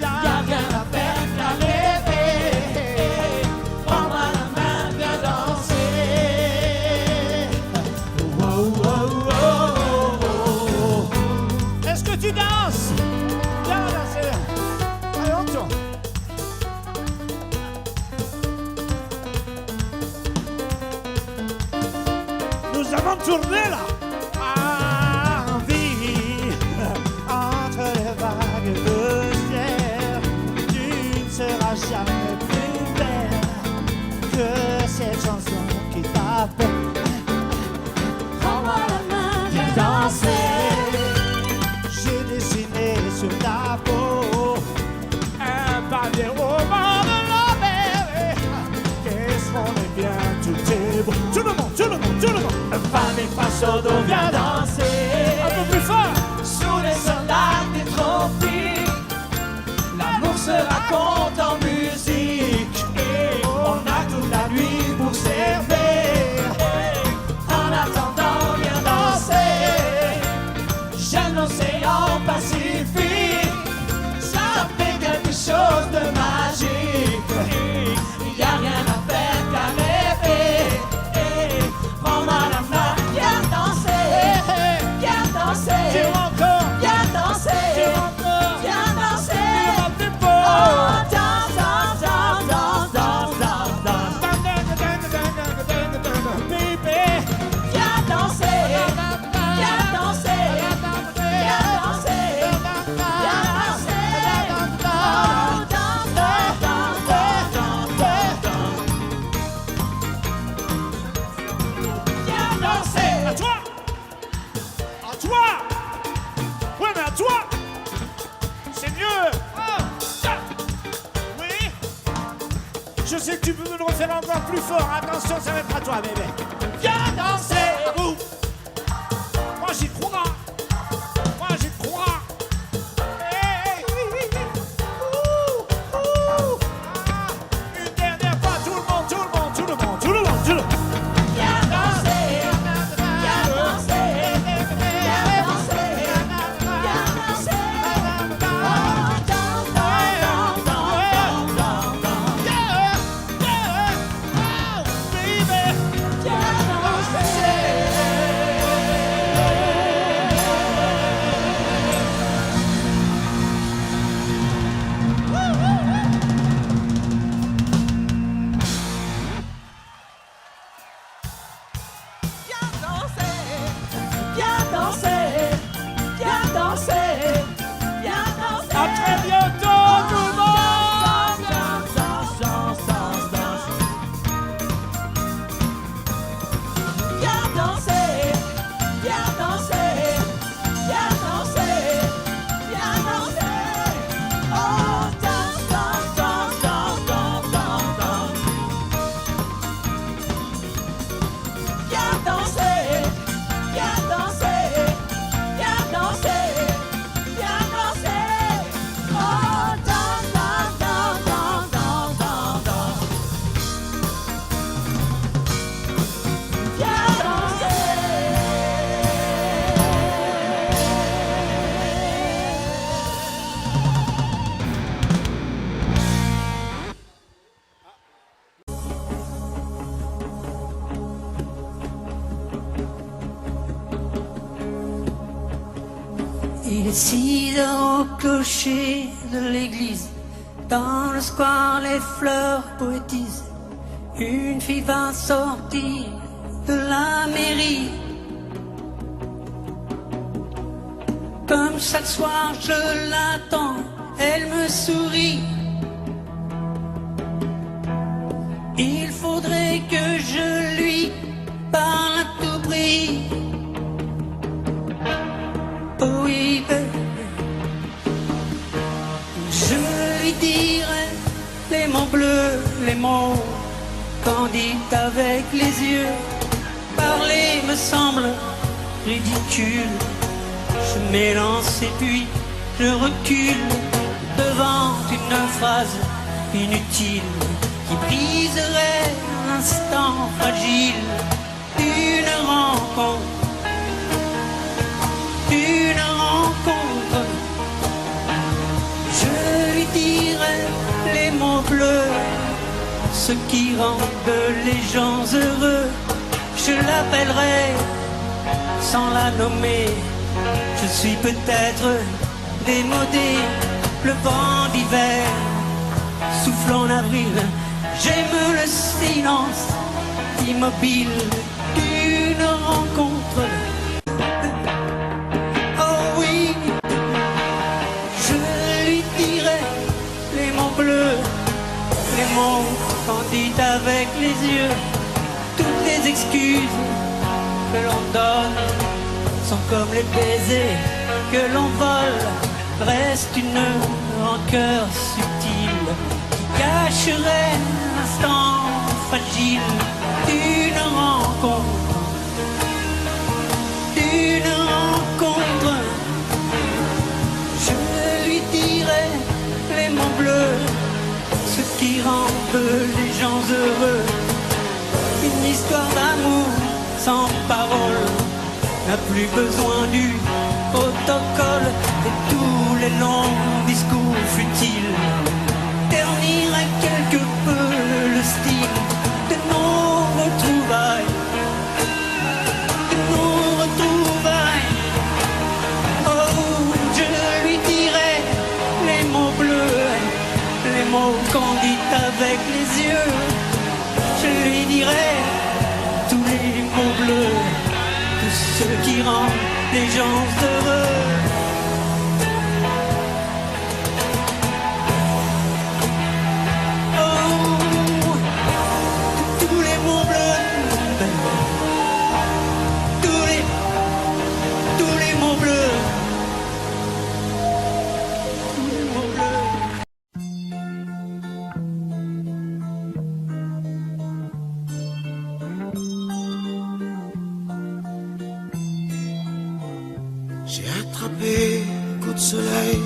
Y'a rien à faire qu'à rêver. Prends-moi la main, viens danser. Oh, oh, oh, oh, oh. Est-ce que tu danses? Viens danser. Allez, on tourne. Nous avons tourné là. Envie entre les vagues de ciel, tu ne seras jamais plus belle que cette chanson qui t'appelle. Prends-moi la main, viens danser. J'ai dessiné sur ta peau un papier roman de la mer. Qu'est-ce qu'on est bien, tout est beau. Tout le monde, tout le monde, tout le monde. Femme et face au dos, viens danser. Un peu plus fort. Sous les soldats des tropiques, l'amour se raconte en musique. On a toute la nuit pour servir. En attendant, viens danser. J'aime l'océan Pacifique. Ça fait quelque chose de magique. Y'a rien à faire qu'à rêver. Prends-moi la main, viens danser. Viens danser. Viens danser. Viens danser. Oh, danse, danse, danse, danse, danse, danse, danse. Baby, viens danser. Viens danser. Viens danser. Viens danser. Oh, danse, danse, danse, danse, danse. Viens danser. À toi. À toi. Ouais, mais à toi. C'est mieux. Oui. Je sais que tu peux me le refaire encore plus fort. Attention, ça va être à toi, bébé. Viens danser. À vous. Moi, j'y crois. Moi, j'y crois. Hey. Ouh. Ouh. Ah. Une dernière fois, tout le monde, tout le monde, tout le monde, tout le monde, tout le monde. Viens danser. Viens danser. Viens danser. Viens danser. Oh, danse, danse, danse, danse, danse. Yeah, yeah. Oh, baby. Viens danser. Il est 6 heures au clocher de l'église. Dans le square, les fleurs poétisent. Une fille va sortir de la mairie. Comme chaque soir, je l'attends, elle me sourit. Il faudrait que je lui parle à tout prix. Oh oui, je lui dirai les mots bleus, les mots candides avec les yeux. Parler me semble ridicule. Je m'élance et puis je recule devant une phrase inutile qui briserait l'instant fragile d'une rencontre. Une rencontre, je lui dirai les mots bleus, ce qui rendent les gens heureux. Je l'appellerai sans la nommer. Je suis peut-être démodé, le vent d'hiver souffle en avril. J'aime le silence immobile d'une rencontre. Les mots candides avec les yeux. Toutes les excuses que l'on donne sont comme les baisers que l'on vole. Reste une rancœur subtile qui cacherait l'instant fragile d'une rencontre. D'une rencontre, je lui dirai les mots bleus, ce qui rend les gens heureux. Une histoire d'amour sans parole n'a plus besoin du protocole. Et tous les longs discours futiles terniraient quelque peu le style de nos retrouvailles. De nos retrouvailles. Oh, je lui dirai les mots bleus, les mots candides avec les yeux. Je lui dirai tous les mots bleus, tout ce qui rend les gens heureux. Oh, tous les mots bleus, tous les mots bleus. J'ai attrapé un coup de soleil,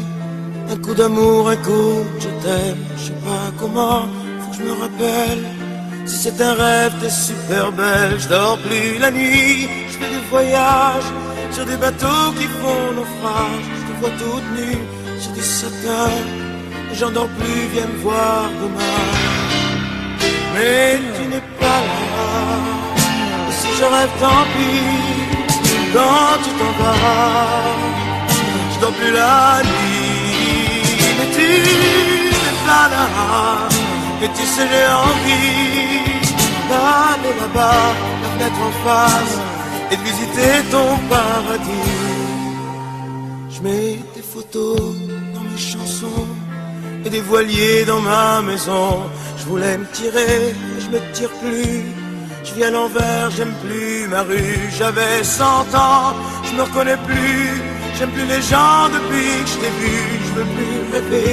un coup d'amour, un coup de je t'aime. Je sais pas comment, faut que je me rappelle. Si c'est un rêve, t'es super belle. Je dors plus la nuit, je fais des voyages sur des bateaux qui font naufrage. Je te vois toute nue sur des satins. J'en dors plus, viens me voir demain. Mais tu n'es pas là. Et si je rêve, tant pis. Quand tu t'en vas, je dors plus la nuit. Mais tu n'es pas là. Et tu sais j'ai envie d'aller là-bas, la fenêtre en face, et de visiter ton paradis. Je mets des photos dans mes chansons et des voiliers dans ma maison. Je voulais me tirer, mais je me tire plus. Je vis à l'envers, j'aime plus ma rue. J'avais 100 ans, je me reconnais plus. J'aime plus les gens depuis que je t'ai vu. Je veux plus rêver,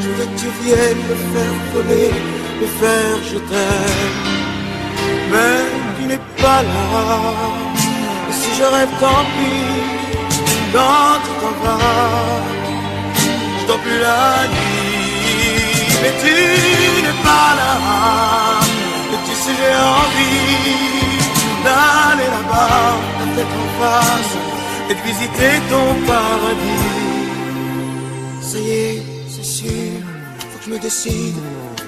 je veux que tu viennes me faire voler, me faire je t'aime. Mais tu n'es pas là. Et si je rêve, tant pis. Quand tu t'en vas, je dors plus la nuit. Mais tu n'es pas là. Et tu sais j'ai envie d'aller là-bas, la tête en face, et de visiter ton paradis. Ça y est, c'est sûr, faut que je me décide.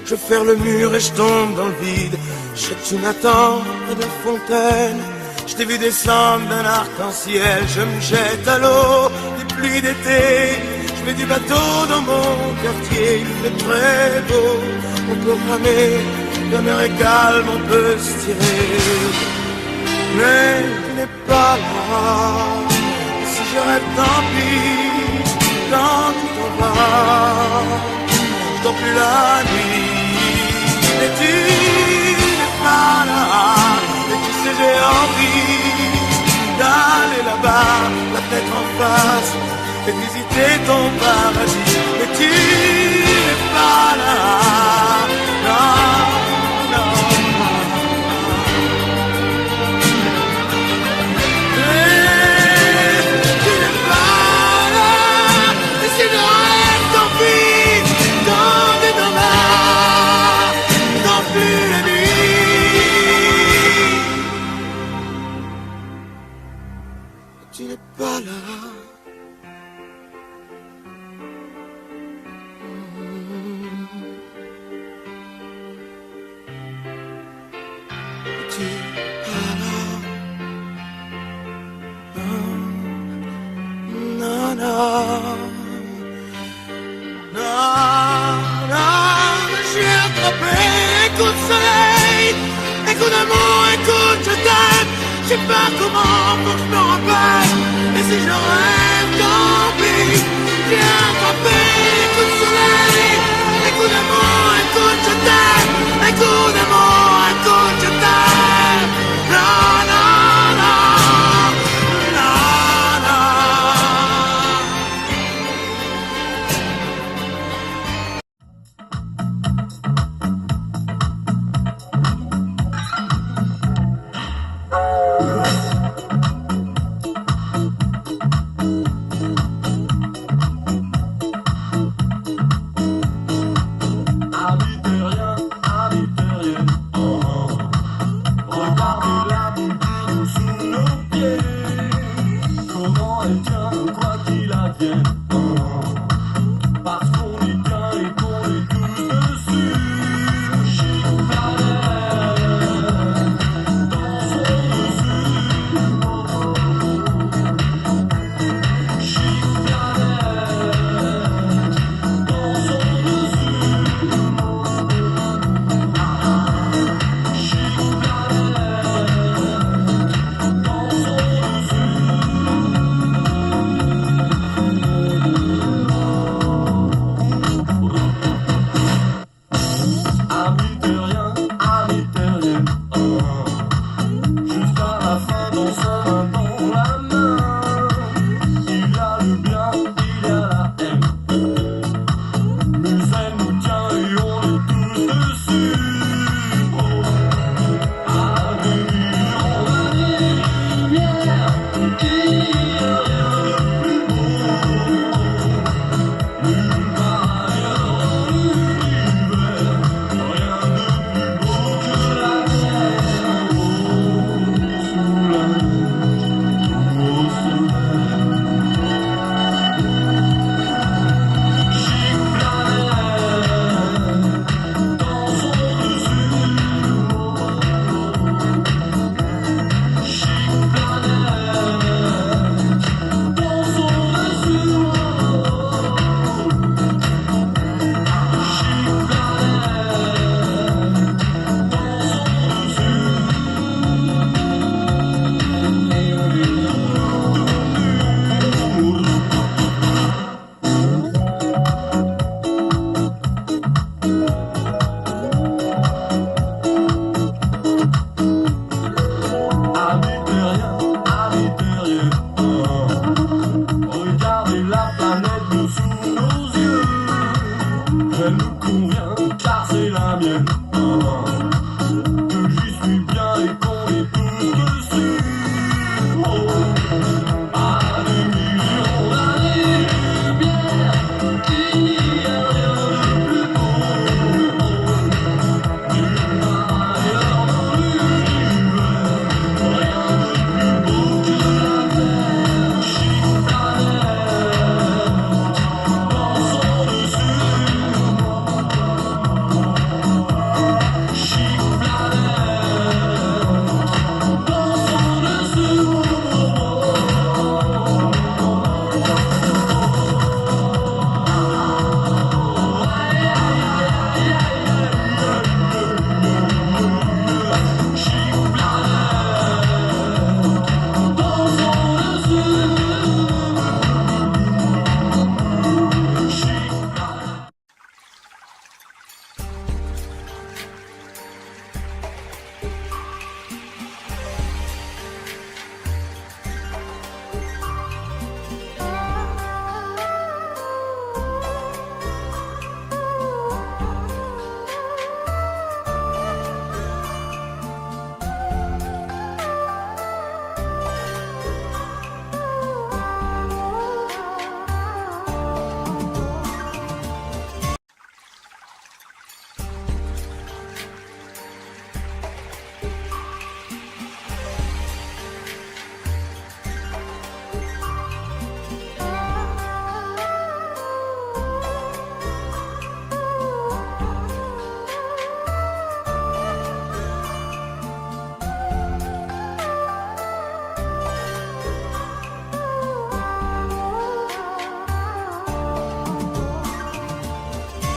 Je ferme le mur et je tombe dans le vide. Je sais que tu m'attends près de la fontaine. Je t'ai vu descendre d'un arc-en-ciel. Je me jette à l'eau, des pluie d'été. Je fais du bateau dans mon quartier, il fait très beau. On peut ramer, la mer est calme, on peut se tirer. Mais tu n'es pas là. Si je rêve, tant pis, quand tu t'en vas, je dors plus la nuit. Mais tu n'es pas là. Et tu sais, j'ai envie d'aller là-bas, la tête en face, et visiter ton paradis. Mais tu n'es pas là. Non, non. Tu n'es pas là. Tu n'es pas là. Non, non. Non, non. J'ai attrapé un coup de soleil, un coup d'amour, un coup de je t'aime. Je sais pas comment, faut que je me rappelle. Et si je rêve, tant pis. J'ai attrapé un coup de soleil, un coup d'amour, un coup de je t'aime. Un coup d'amour, un coup de je t'aime. Non, non, non, non, non. Comment elle tient, quoi qu'il advienne.